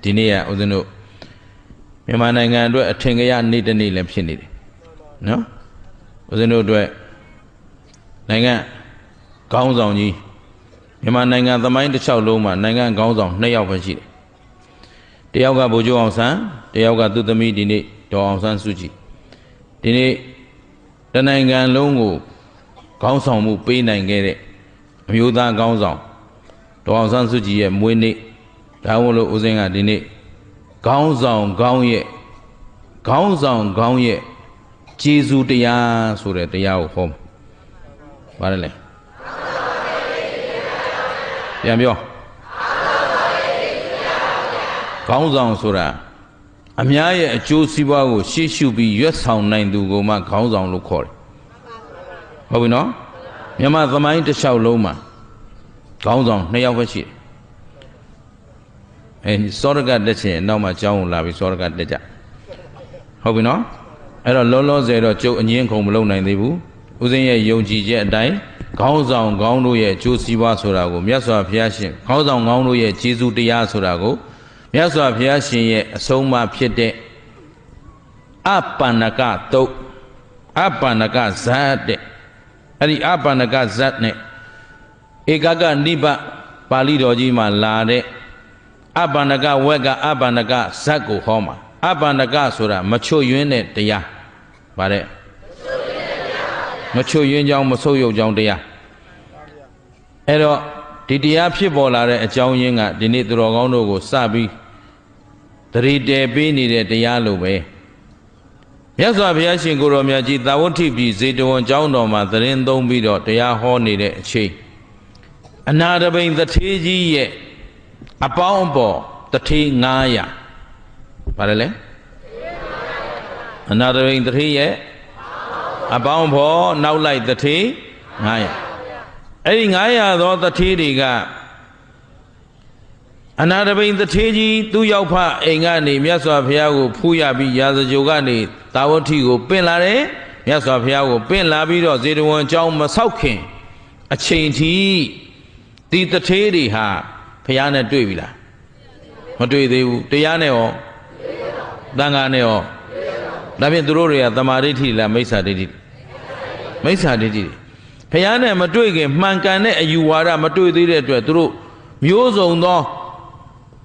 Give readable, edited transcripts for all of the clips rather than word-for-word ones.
ဒီနေ့ကဦးဇင်းတို့မြန်မာနိုင်ငံအတွက်အထင်ကြီးနေ့တစ်နေ့လည်းဖြစ်နေတယ်နော်ဦးဇင်းတို့အတွက်နိုင်ငံခေါင်းဆောင်ကြီးမြန်မာနိုင်ငံသမိုင်းတစ်လျှောက်လုံးမှာနိုင်ငံခေါင်းဆောင်2ယောက်ပဲရှိတယ်တယောက်ကဗိုလ်ချုပ်အောင်ဆန်းတယောက်ကသူ့သမီးဒီနေ့ဒေါ်အောင်ဆန်းစုကြည်ဒီနေ့တနိုင်ငံလုံးကိုခေါင်းဆောင်မှုပေးနိုင်ခဲ့တဲ့အမျိုးသားခေါင်းဆောင်ဒေါ်အောင်ဆန်းစုကြည်ရဲ့မွေးနေ့ဒါမို့လို့ဦးဇင်းကဒီနေ့ခေါင်းဆောင်ခေါင်းရဲ့ကျေးဇူးတရားဆိုတဲ့တရားကိုဟောပါတယ်လေပြန်ပြောခေါင်းဆောင်ဆိုတာအများရဲ့အကျိုးစီးပွားကိုရှေ့ရှုပြီးရွက်ဆောင်နိုင်သူကိုမှခေါင်းဆောင်လို့ခေါ်တယ်ဟုတ်ပြီနော်မြန်မာသမိုင်းတစ်လျှောက်လုံးမှာခေါင်းဆောင်2ယောက်ပဲရှိတယ်စောရကတက်ချင်နောက်မှကျောင်းကိုလာပြီးစောရကတက်ကြဟုတ်ပြီနော်အဲ့တော့လောလောဆယ်တော့ကျုပ်အငင်းခုံမလုပ်နိုင်သေးဘူးဦးဇင်းရဲ့ယုံကြည်ချက်အတိုင်းခေါင်းဆောင်ခေါင်းတို့ရဲ့အကျိုးစီးပွားဆိုတာကိုမြတ်စွာဘုရားရှင်ခေါင်းဆောင်ခေါင်းတို့ရဲ့ကျေးဇူးတရားဆိုတာကိုမြတ်စွာဘုရားရှင်ရဲ့အဆုံးအမဖြစ်တဲ့အပန္နကတုတ်အပန္နကဇတ်တဲ့အဲ့ဒီအပန္နကဇတ်နဲ့ဧကကနိဗ္ဗပါဠိတော်ကြီးမှာလာတဲ့အပန္နကဝက်ကအပန္နကဇတ်ကိုဟောမှာအပန္နကဆိုတာမချွတ်ယွင်းတဲ့တရားဗါတဲ့မချွတ်ယွင်းကြောင်းမဆုပ်ယုပ်ကြောင်းတရားအဲ့တော့ဒီတရားဖြစ်ပေါ်လာတဲ့အကြောင်းရင်းကဒီနေ့သူတော်ကောင်းတို့ကိုစပြီးတရိတဲပေးနေတဲ့တရားလိုပဲမြတ်စွာဘုရားရှင်ကိုရောမြတ်ကြီးသာဝတိပြည်ဇေတဝန်ကျောင်းတော်မှာသတင်းသုံးပြီးတော့တရားဟောနေတဲ့အချိန်အနာတပိန်တထေးကြီးရဲ့အပေါင်းအပေါ်တထေး900ပါတယ်လေအနာတပိန်တထေးရဲ့အပေါင်းပေါ်နောက်လိုက်တထေး900အဲ့ဒီ900သောတထေးတွေကအနာတပိန်တထေးကြီးသူ့ရောက်ဖအိမ်ကနေမြတ်စွာဘုရားကိုဖူးရပြီးရာဇကြိုကနေသာဝတိကိုပင့်လာတယ်မြတ်စွာဘုရားကိုပင့်လာပြီးတော့ဇေတဝန်ကျောင်းမဆောက်ခင်အချိန်ထိဒီတထေးတွေဟာဘုရားနဲ့တွေ့ပြီလားမတွေ့သေးဘူးတရားနဲ့ရောသံဃာနဲ့ရောဒါဖြင့်သူတို့တွေကသမာဓိဋ္ဌိလားမိစ္ဆာဒိဋ္ဌိဘုရားနဲ့မတွေ့ခင်မှန်ကန်တဲ့အယူဝါဒမတွေ့သေးတဲ့အတွက်သူတို့မျိုးစုံသော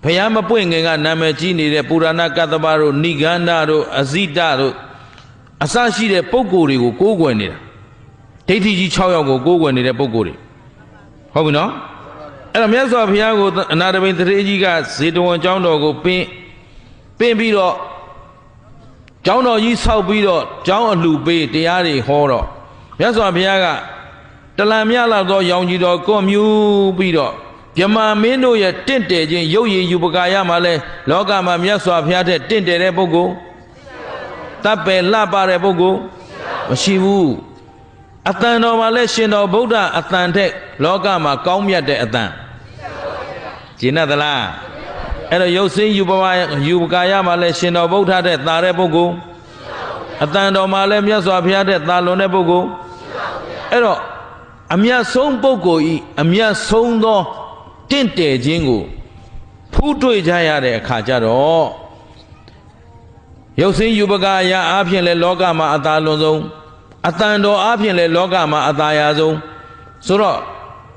ဘုရားမပွင့်ခင်ကနာမည်ကြီးနေတဲ့ပုရာဏကတ္တပတို့ဏိဂန္ဓတို့အဇိတတို့အစရှိတဲ့ပုဂ္ဂိုလ်တွေကိုကိုးကွယ်နေတာဒိဋ္ဌိကြီး6ယောက်ကိုကိုးကွယ်နေတဲ့ပုဂ္ဂိုလ်တွေဟုတ်ပြီနော်အဲ့တော့မြတ်စွာဘုရားကိုအနာတပိန်တထေးကြီးကဇေတဝန်ကျောင်းတော်ကိုပင့်ပြီးတော့ကျောင်းတော်ကြီးဆောက်ပြီးတော့ကျောင်းအလှပေးတရားတွေဟောတော့မြတ်စွာဘုရားကတလံမြလောက်သောရောင်ကြီးတော်ကွန်မြူပြီးတော့ဗြဟ္မာမင်းတို့ရဲ့တင့်တယ်ခြင်းရုပ်ရည်ယူပကာယမှာလဲလောကမှာမြတ်စွာဘုရားတဲ့တင့်တယ်တဲ့ပုဂ္ဂိုလ်တပ်ပယ်လှပတဲ့ပုဂ္ဂိုလ်မရှိဘူးအတန်တော်မှာလဲရှင်တော်ဗုဒ္ဓအတန်တဲ့လောကမှာကောင်းမြတ်တဲ့အတန်ကျင့်သလားအဲ့တော့ရုပ်စင်းယူပကာယမှာလဲရှင်တော်ဗုဒ္ဓတဲ့သာတဲ့ပုဂ္ဂိုလ်အတန်တော်မှာလဲမြတ်စွာဘုရားတဲ့သာလွန်တဲ့ပုဂ္ဂိုလ်အဲ့တော့အမြတ်ဆုံးပုဂ္ဂိုလ်ဤအမြတ်ဆုံးသောတင့်တယ်ခြင်းကိုဖူးတွေ့ကြရတဲ့အခါကျတော့ရုပ်စင်းယူပကာယအားဖြင့်လဲလောကမှာအသာလွန်ဆုံးအတန်တော်အားဖြင့်လဲလောကမှာအသာရဆုံးဆိုတော့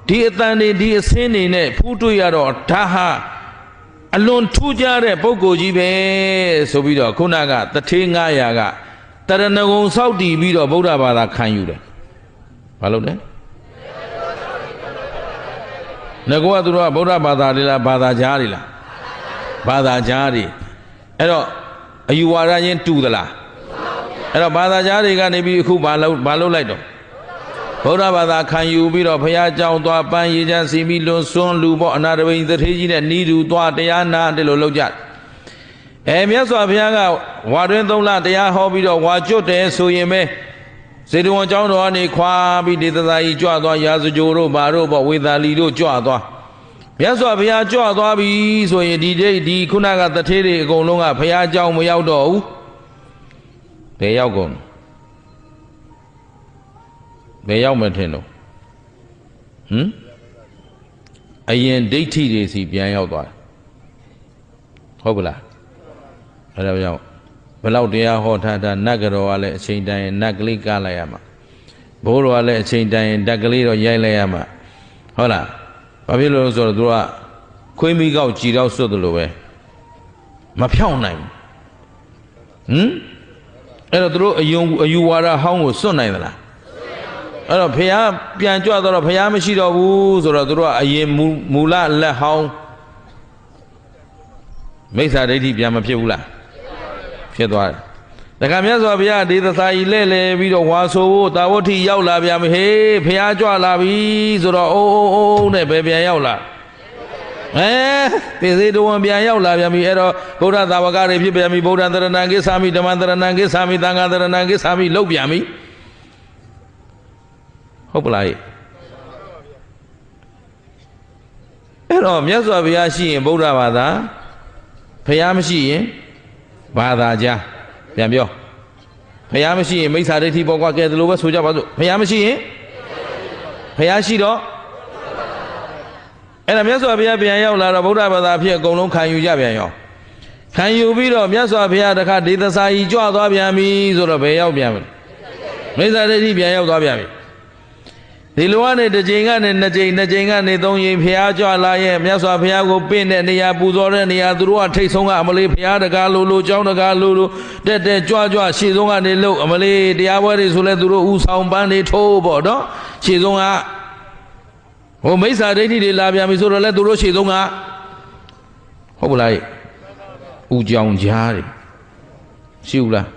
ဒီအတန်တွေဒီအစင်းတွေနဲ့ဖူးတွေ့ရတော့ဒါဟာအလွန်ထူးခြားတဲ့ပုဂ္ဂိုလ်ကြီးပဲဆိုပြီးတော့ခုနကတထေး900ကတရဏဂုံဆောက်တည်ပြီးတော့ဗုဒ္ဓဘာသာခံယူတယ်ဘာလို့လဲငကောကသူတို့ကဗုဒ္ဓဘာသာတွေလားဘာသာကြားတွေလားဘာသာကြားတွေအဲ့တော့အယူဝါဒချင်းတူသလားအဲ့တော့ဘာသာကြားတွေကနေပြီးအခုဘာလုပ်လိုက်တော့ဗုဒ္ဓဘာသာခံယူပြီးတော့ဘုရားကျောင်းသွားပန်းရေချမ်းစီမီလွန်စွန်းလူပေါ့အနာတပိန်တထေးကြီးနဲ့နီးတူသွားတရားနာတယ်လို့လုပ်ကြမြတ်စွာဘုရားကဝါတွင်3လတရားဟောပြီးတော့ဝါကျွတ်တယ်ဆိုရင်ပဲဇေတဝန်ကျောင်းတော်ကနေခွာပြီးဒေသသာကြီးကြွသွားရာဇကြိုတို့ဘာတို့ပေါ့ဝေသာလီတို့ကြွသွားမြတ်စွာဘုရားကြွသွားပြီဆိုရင်ဒီခုနကတထေးတွေအကုန်လုံးကဘုရားကျောင်းမရောက်တော့ဘူးဘယ်ရောက်ကုန်ဘယ်ရောက်မထင်တော့အရင်ဒိဋ္ဌိတွေစီပြန်ရောက်သွားတယ် ဟုတ်ကလားအဲ့ဒါကြောင့်ဘလောက်တရားဟောထားတာနတ်ကတော်ကလည်းအချိန်တိုင်းနတ်ကလေးကလိုက်ရမှာဘိုးတော်ကလည်းအချိန်တိုင်းတက်ကလေးတော့ရိုက်လိုက်ရမှာဟုတ်လားဘာဖြစ်လို့လဲဆိုတော့သူကခွေးမိကောက်ကြည်တော့စွတ်တယ်လို့ပဲမဖြောင်းနိုင်ဘူးအဲ့တော့သူတို့အယူဝါဒဟောင်းကိုစွတ်နိုင်သလားအဲ့တော့ဖះပြန်ကြွတော့ဖះမရှိတော့ဘူးဆိုတော့သူတို့ကအရင်မူလလက်ဟောင်းမိစ္ဆာဒိဋ္ဌိပြန်မဖြစ်ဘူးလားဖြစ်သွားတယ်တခါမြတ်စွာဘုရားဒေသစာကြီးလဲလဲပြီးတော့ဝါဆိုဖို့တာဝဋ္ဌိရောက်လာပြန်ပြီဟေးဖះကြွလာပြီဆိုတော့အိုးနဲ့ပဲပြန်ရောက်လာသေသေးတော်ပြန်ရောက်လာပြန်ပြီအဲ့တော့ဗုဒ္ဓသာဝကတွေဖြစ်ပြန်ပြီဗုဒ္ဓသရဏံကိသာမိဓမ္မသရဏံကိသာမိသံဃာသရဏံကိသာမိလောက်ပြန်ပြီဟုတ်ပလားအဲ့တော့မြတ်စွာဘုရားရှိရင်ဗုဒ္ဓဘာသာဘုရားမရှိရင်ဘာသာကြားပြန်ပြောဘုရားမရှိရင်မိစ္ဆာဒိဋ္ဌိပေါ်ကကဲတယ်လို့ပဲဆိုကြပါစို့ဘုရားမရှိရင်ဘုရားရှိတော့အဲ့ဒါမြတ်စွာဘုရားပြန်ရောက်လာတော့ဗုဒ္ဓဘာသာဖြစ်အကုန်လုံးခံယူကြပြန်ရောခံယူပြီးတော့မြတ်စွာဘုရားတခါဒေသစာကြီးကြွသွားပြန်ပြီဆိုတော့ဘယ်ရောက်ပြန်မလဲမိစ္ဆာဒိဋ္ဌိပြန်ရောက်သွားပြန်ပြီဒီလိုကနေတစ်ချိန်ကနေနှစ်ချိန်ကနေသုံးချိန်ဘုရားကြွလာရဲ့မြတ်စွာဘုရားကိုပင့်တဲ့နေရာပူဇော်တဲ့နေရာသူတို့ကထိတ်ဆုံးကအမလေးဘုရားတကားလိုကျောင်းတကားလိုတက်ကြွရှေ့ဆုံးကနေလို့အမလေးတရားပွဲတွေဆိုလဲသူတို့ဥဆောင်ပန်းတွေထိုးပေါ့နော်ရှေ့ဆုံးကဟိုမိစ္ဆာဒိဋ္ဌိတွေလာပြန်ပြီဆိုတော့လဲသူတို့ရှေ့ဆုံးကဟုတ်ပလားဥကြောင်ကြားတွေရှိဘူးလား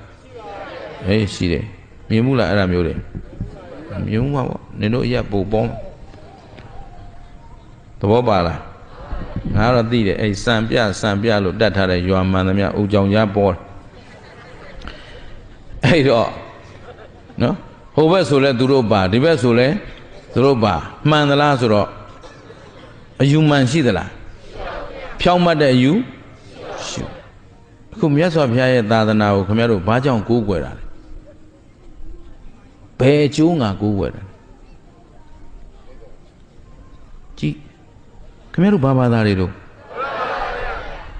အေးရှိတယ်မြင်မှုလားအဲ့ဒါမျိုးတွေမြုံပါပေါ့နင်တို့အရက်ပူပေါင်းသဘောပါလားငါတော့သိတယ်အဲ့စံပြလို့တတ်ထားတဲ့ရွာမှန်သမျှဦးကြောင်ကြားပေါ်အဲ့တော့နော်ဟိုဘက်ဆိုလဲသူတို့ပါဒီဘက်ဆိုလဲသူတို့ပါမှန်သလားဆိုတော့အယူမှန်ရှိသလားဖြောင်းမှတ်တဲ့အယူရှိအခုမြတ်စွာဘုရားရဲ့သာသနာကိုခင်ဗျားတို့ဘာကြောင့်ကိုးကွယ်တာလဲဘယ်အကျိုးငါကိုးဝယ်တယ်ကြည့်ခင်ဗျားတို့ဘာဘာသာတွေတို့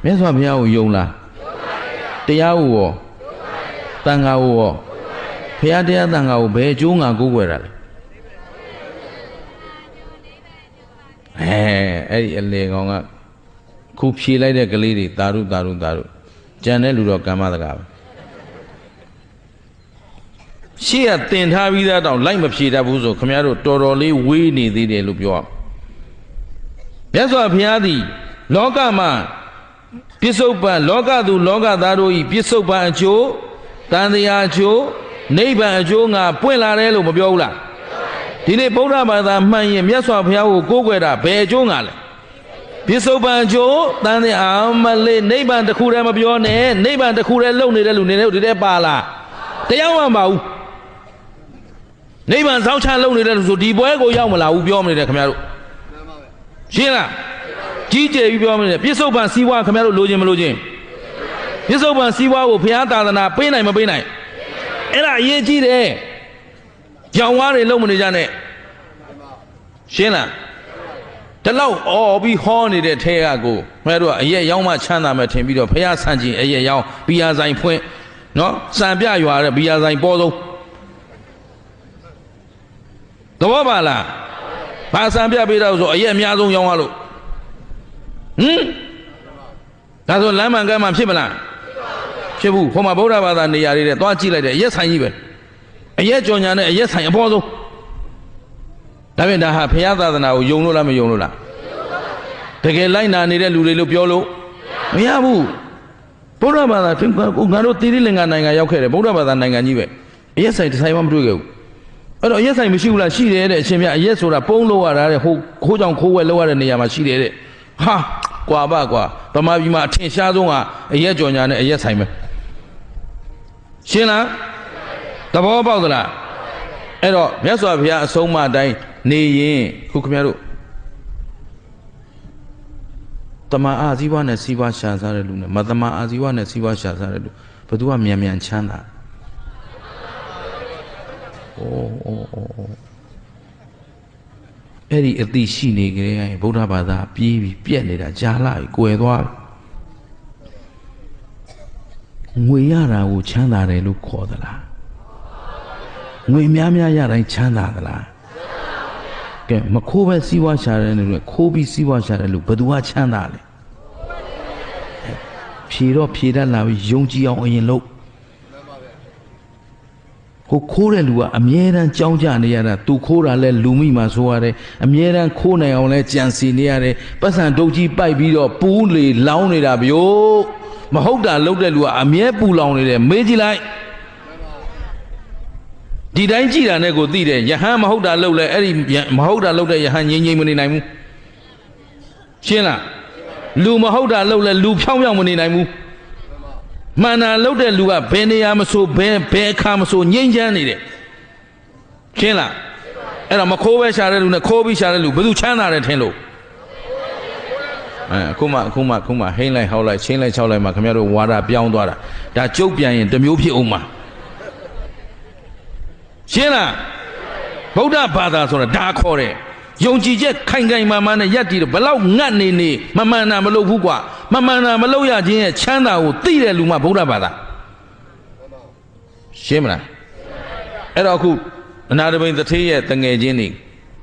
မြတ်စွာဘုရားကိုယုံလားတရားကိုရောတန်ခါကိုရောဘုရားတရားတန်ခါကိုဘယ်အကျိုးငါကိုးဝယ်တာလဲအဲ့ဒီအလေကောင်ကခုဖြေလိုက်တဲ့ကလေးတွေတာရုကြံတဲ့လူတော့ကမ္မတကာပဲရှေ့ကတင်ထားပြီးသားတောင်လိုက်မဖြေတတ်ဘူးဆိုခင်ဗျားတို့တော်တော်လေးဝေးနေသေးတယ်လို့ပြောရမြတ်စွာဘုရားသည်လောကမှာပြစ္ဆုတ်ပံလောကသူလောကသားတို့ဤပြစ္ဆုတ်ပံအကျိုးတန်တရားအကျိုးနိဗ္ဗာန်အကျိုးငါပွင့်လာတယ်လို့မပြောဘူးလားဒီနေ့ဗုဒ္ဓဘာသာမှန်ရင်မြတ်စွာဘုရားကိုကိုးကွယ်တာဘယ်အကျိုးငါလဲပြစ္ဆုတ်ပံအကျိုးတန်တရားမလေးနိဗ္ဗာန်တစ်ခုတည်းမပြောနဲ့နိဗ္ဗာန်တစ်ခုတည်းလုံနေတဲ့လူနေတယ်ဒီထဲပါလားတရားမှမပါဘူးနိဗ္ဗာန်စောင့်ချလုံနေတဲ့ဆိုဒီပွဲကိုရောက်မလာဘူးပြောမနေတယ်ခင်ဗျားတို့ရှင်းလားကြီးကျယ်ပြီးပြောမနေတယ်ပြစ္ဆုတ်ပံစီးပွားခင်ဗျားတို့လိုချင်မလိုချင်ပြစ္ဆုတ်ပံစီးပွားကိုဘုရားသာသနာပေးနိုင်မပေးနိုင်အဲ့ဒါအရေးကြီးတယ်ကြောင်ဝါးတွေလုံမနေကြနဲ့ရှင်းလားတလောက်အော်ပြီးဟောနေတဲ့ထဲကကိုခင်ဗျားတို့ကအရက်ရောက်မှချမ်းသာမယ်ထင်ပြီးတော့ဘုရားဆန့်ကျင်အရက်ရောက်ဘီယာဆိုင်ဖွင့်နော်စံပြရွာတဲ့ဘီယာဆိုင်ပေါ်ဆုံးသဘောပါလားဘာစံပြပေးတော့ဆိုအရက်အများဆုံးရောင်းရလို့ဒါဆိုလမ်းမှန်ကမ်းမှဖြစ်မလားဖြစ်ဘူးဟိုမှာဗုဒ္ဓဘာသာနေရာတွေတဲ့သွားကြည့်လိုက်တယ်အရက်ဆိုင်ကြီးပဲအရက်ကြော်ညာနဲ့အရက်ဆိုင်အပေါ်ဆုံးဒါဖြင့်ဒါဟာဘုရားသာသနာကိုယုံလို့လားမယုံလို့လားတကယ်လိုက်နာနေတဲ့လူတွေလို့ပြောလို့မရဘူးဗုဒ္ဓဘာသာငါတို့သီရိလင်္ကာနိုင်ငံရောက်ခဲ့တယ်ဗုဒ္ဓဘာသာနိုင်ငံကြီးပဲအရက်ဆိုင်တစ်ဆိုင်မှမတွေ့ခဲ့ဘူးအဲ့တော့အရက်ဆိုင်မရှိဘူးလားရှိတယ်တဲ့အရှင်မြတ်အရက်ဆိုတာပုံးလို့ရတာတဲ့ဟိုခိုးကြောင်ခိုးဝဲလောက်ရတဲ့နေရာမှာရှိတယ်တဲ့ဟာကွာဗမာပြည်မှာအထင်ရှားဆုံးကအရက်ကြော်ညာနဲ့အရက်ဆိုင်ပဲရှင်းလားသဘောပေါက်သလားအဲ့တော့မြတ်စွာဘုရားအဆုံးအမတိုင်းနေရင်ခုခင်ဗျားတို့တမန်အာဇီဝနဲ့စီးပွားရှာစားတဲ့လူနဲ့မတမန်အာဇီဝနဲ့စီးပွားရှာစားတဲ့လူဘယ်သူကမြန်ချမ်းသာအဲ့ဒီအသိရှိနေကြတဲ့ဗုဒ္ဓဘာသာပြေးပြီးပြက်နေတာကြားလာပြီကွယ်သွားပြီ ငွေရတာကိုချမ်းသာတယ်လို့ခေါ်သလားငွေများများရတိုင်းချမ်းသာသလားကဲမခိုးပဲစီးပွားရှာတယ်လို့ခိုးပြီးစီးပွားရှာတယ်လို့ဘယ်သူကချမ်းသာလဲဖြေတော့ဖြေတတ်လာပြီးယုံကြည်အောင်အရင်လုပ်ဟိုခိုးတဲ့လူကအမြဲတမ်းကြောင်းကြနေရတာသူခိုးတာလဲလူမိမှဆိုရတယ်အမြဲတမ်းခိုးနိုင်အောင်လဲကြံစီနေရတယ်ပတ်စံဒုတ်ကြီးပိုက်ပြီးတော့ပူးလေလောင်းနေတာဗျို့မဟုတ်တာလုပ်တဲ့လူကအမြဲပူလောင်နေတယ်မေးကြည့်လိုက်ဒီတိုင်းကြည့်တာနဲ့ကိုသိတယ်ယဟန်မဟုတ်တာလုပ်လဲအဲ့ဒီမဟုတ်တာလုပ်တဲ့ယဟန်ငြိမ်ငြိမ်မနေနိုင်ဘူးရှင်းလားလူမဟုတ်တာလုပ်လဲလူဖြောင်းဖြောင်းမနေနိုင်ဘူးမှန်တာလုပ်တဲ့လူကဘယ်နေရာမဆိုဘယ်အခါမဆိုငြိမ်ချမ်းနေတယ်ရှင်းလားအဲ့တော့မခိုးပဲရှာတဲ့လူနဲ့ခိုးပြီးရှာတဲ့လူဘယ်သူချမ်းသာတယ်ထင်လို့အခုမှဟိန်းလိုက်ဟောက်လိုက်ချင်းလိုက်ချောက်လိုက်မှခင်ဗျားတို့ဝါဒပြောင်းသွားတာဒါကျုပ်ပြန်ရင်တစ်မျိုးဖြစ်အောင်မှာရှင်းလားဗုဒ္ဓဘာသာဆိုတာဒါခေါ်တယ်ယုံကြည်ချက်ခိုင်ခိုင်မာမာနဲ့ယက်တည်တော့ဘလောက်ငတ်နေမမှန်တာမလုပ်ဘူးကွာမမှန်တာမလုပ်ရခြင်းရဲ့ချမ်းသာကိုသိတဲ့လူမှဗုဒ္ဓဘာသာရှင်းမလားအဲ့တော့အခုအနာတပိန်သထေးရဲ့တငယ်ချင်းတွေ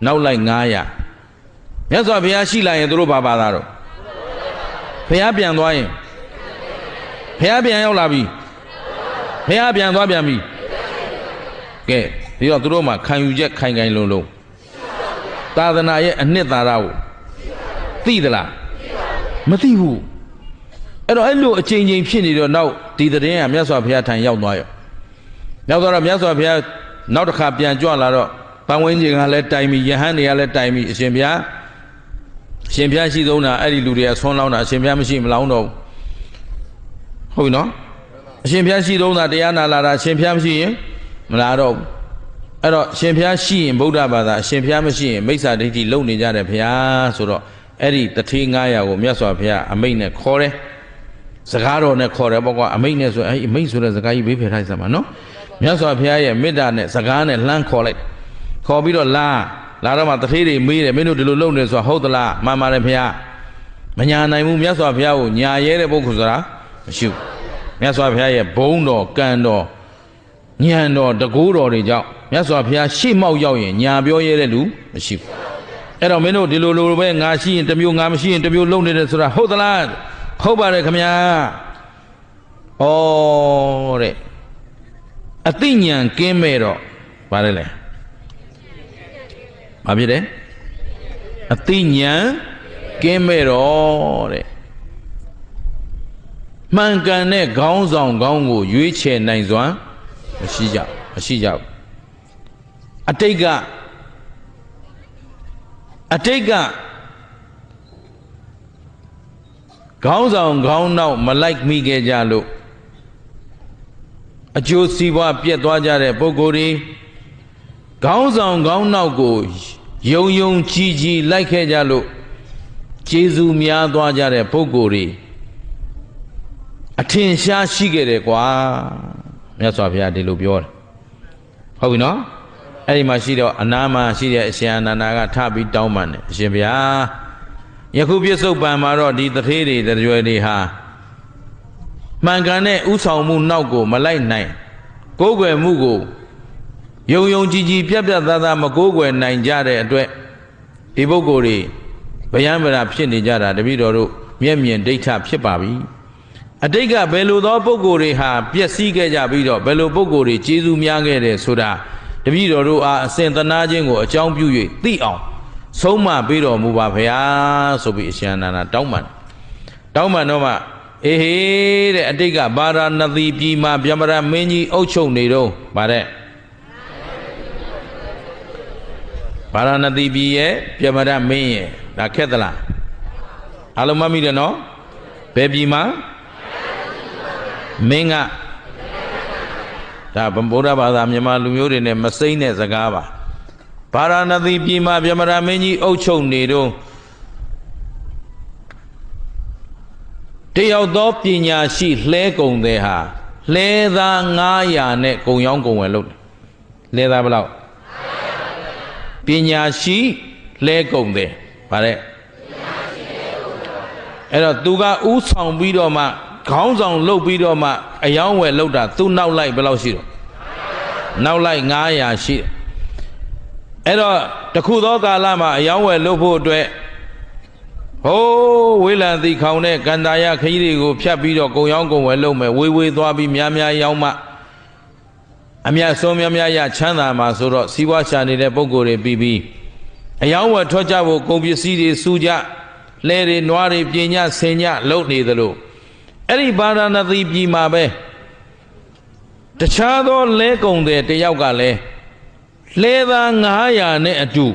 နောက်လိုက်900မြတ်စွာဘုရားရှိလာရင်တို့ဘာဘာသာတော့ဘုရားပြန်သွားရင်ဘုရားပြန်ရောက်လာပြီဘုရားပြန်သွားပြန်ပြီကဲဒီတော့တို့မှခံယူချက်ခိုင်ခိုင်လုံလုံသာသနာရဲ့အနှစ်သာရကိုသိသလားမသိဘူးအဲ့တော့အဲ့လိုအချိန်ချင်းဖြစ်နေတော့နောက်ဒီသတင်းကမြတ်စွာဘုရားထံရောက်သွားရောရောက်သွားတော့မြတ်စွာဘုရားနောက်တစ်ခါပြန်ကြွလာတော့ပန်းဝင်းကြီးကလည်းတိုင်ပြီယဟန်တွေကလည်းတိုင်ပြီအရှင်ဘုရားရှိဆုံးတာအဲ့ဒီလူတွေကဆွမ်းလောင်းတာအရှင်ဘုရားမရှိမလောင်းတော့ဟုတ်ပြီနော်အရှင်ဘုရားရှိဆုံးတာတရားနာလာတာအရှင်ဘုရားမရှိရင်မလာတော့အဲ့တော့အရှင်ဘုရားရှိရင်ဗုဒ္ဓဘာသာအရှင်ဘုရားမရှိရင်မိစ္ဆာဒိဋ္ဌိလုံနေကြတယ်ဘုရားဆိုတော့အဲ့ဒီတထေး900ကိုမြတ်စွာဘုရားအမိန့်နဲ့ခေါ်တယ်စကားတော်နဲ့ခေါ်တယ်ပေါ့ကွာအမိန့်နဲ့ဆိုအဲ့အမိန့်ဆိုတဲ့စကားကြီးဘေးဖယ်ထားစမ်းပါနော်မြတ်စွာဘုရားရဲ့မေတ္တာနဲ့စကားနဲ့လှမ်းခေါ်လိုက်ခေါ်ပြီးတော့လာတော့မှတထေးတွေမေးတယ်မင်းတို့ဒီလိုလုပ်နေဆိုဟုတ်သလားမှန်ပါတယ်ဘုရားမညာနိုင်ဘူးမြတ်စွာဘုရားကိုညာရဲတဲ့ပုဂ္ဂိုလ်ဆိုတာမရှိဘူးမြတ်စွာဘုရားရဲ့ဘုန်းတော်ကံတော်ဉာဏ်တော်တကူတော်တွေကြောင့်မြတ်စွာဘုရားရှေ့မောက်ရောက်ရင်ညာပြောရဲတဲ့လူမရှိဘူးအဲ့တော့မင်းတို့ဒီလိုပဲငါရှိရင်တစ်မျိုးငါမရှိရင်တစ်မျိုးလုပ်နေတယ်ဆိုတာဟုတ်သလားဟုတ်ပါတယ်ခင်ဗျာဩတဲ့အသိဉာဏ်ကင်းမဲ့တော့ဗါတယ်လေဘာဖြစ်တယ်အသိဉာဏ်ကင်းမဲ့တော့တဲ့မှန်ကန်တဲ့ခေါင်းဆောင်ကောင်းကိုရွေးချယ်နိုင်စွမ်းမရှိကြဘူးအတိတ်ကခေါင်းဆောင်ခေါင်းနောက်မလိုက်မိခဲ့ကြလို့အကျိုးစီးပွားပြတ်သွားကြတဲ့ပုဂ္ဂိုလ်တွေခေါင်းဆောင်ခေါင်းနောက်ကိုယုံကြည်လိုက်ခဲ့ကြလို့ကျေးဇူးများသွားကြတဲ့ပုဂ္ဂိုလ်တွေအထင်ရှားရှိခဲ့တယ်ကွာမြတ်စွာဘုရားဒီလိုပြောတယ်ဟုတ်ပြီနော်အဲ့ဒီမှာရှိတော့အနာမှာရှိတဲ့အရှင်အနန္ဒာကထပြီးတောင်းပန်တယ်အရှင်ဘုရားယခုပြစ္ဆုတ်ပံမှာတော့ဒီတထေးတွေတရွယ်တွေဟာမှန်ကန်တဲ့ဥဆောင်မှုနောက်ကိုမလိုက်နိုင်ကိုးကွယ်မှုကိုယုံကြည်ပြတ်သားမကိုးကွယ်နိုင်ကြတဲ့အတွက်ဒီပုဂ္ဂိုလ်တွေဗျံပရာဖြစ်နေကြတာတပည့်တော်တို့မျက်မြင်ဒိဋ္ဌဖြစ်ပါပြီအတိတ်ကဘယ်လိုသောပုဂ္ဂိုလ်တွေဟာပျက်စီးခဲ့ကြပြီးတော့ဘယ်လိုပုဂ္ဂိုလ်တွေကျေးဇူးများခဲ့တယ်ဆိုတာတပည့်တော်တို့အားအစဉ်သနာခြင်းကိုအကြောင်းပြု၍သိအောင်ဆုံးမပေးတော်မူပါဗျာဆိုပြီးအရှင်အနန္ဒာတောင်းပန်တော့မှအေဟေးတဲ့အတိတ်ကဗာရာဏသီပြည်မှာဗျမရမင်းကြီးအုပ်ချုပ်နေတော့ဗါတဲ့ဗာရာဏသီပြည်ရဲ့ဗျမရမင်းရဲ့ဒါခက်သလားအားလုံးမှတ်မိတယ်နော်ဘယ်ပြည်မှာမင်းကဒါဗုဒ္ဓဘာသာမြန်မာလူမျိုးတွေနဲ့မစိမ့်တဲ့စကားပါဗာရာဏသီပြည်မှာဗျမရမင်းကြီးအုပ်ချုပ်နေတော့တယောက်သောပညာရှိလှဲကုံတဲ့ဟာလှဲသား900နဲ့ကုံရောင်းကုံဝယ်လုပ်တယ်လှဲသားဘယ်လောက်ပညာရှိလှဲကုံတဲ့ဗါတဲ့အဲ့တော့သူကဥဆောင်ပြီးတော့မှ ခေါင်းဆောင်လှုပ်ပြီးတော့မှအယောင်းဝယ်လှုပ်တာသူ့နောက်လိုက်ဘယ်လောက်ရှိတော့နောက်လိုက်900ရှိတယ်အဲ့တော့တခုသောကာလမှာအယောင်းဝယ်လှုပ်ဖို့အတွက်ဟိုးဝေးလံသီခေါင်တဲ့ကန္တာရခကြီးတွေကိုဖြတ်ပြီးတော့ကုံရောင်းကုံဝယ်လှုပ်မယ်ဝေးသွားပြီးများရောင်းမှအမြတ်ဆုံးများရချမ်းသာမှာဆိုတော့စီးပွားရှာနေတဲ့ပုံကိုယ်တွေပြီးအယောင်းဝယ်ထွက်ကြဖို့ကုန်ပစ္စည်းတွေစုကြလဲတွေနွားတွေပြင်ညဆင်ညလှုပ်နေသလိုအဲ့ဒီဗာရာဏသီပြည်မှာပဲတခြားသောလဲကုံတဲ့တယောက်ကလည်းလဲသား900နဲ့အတူ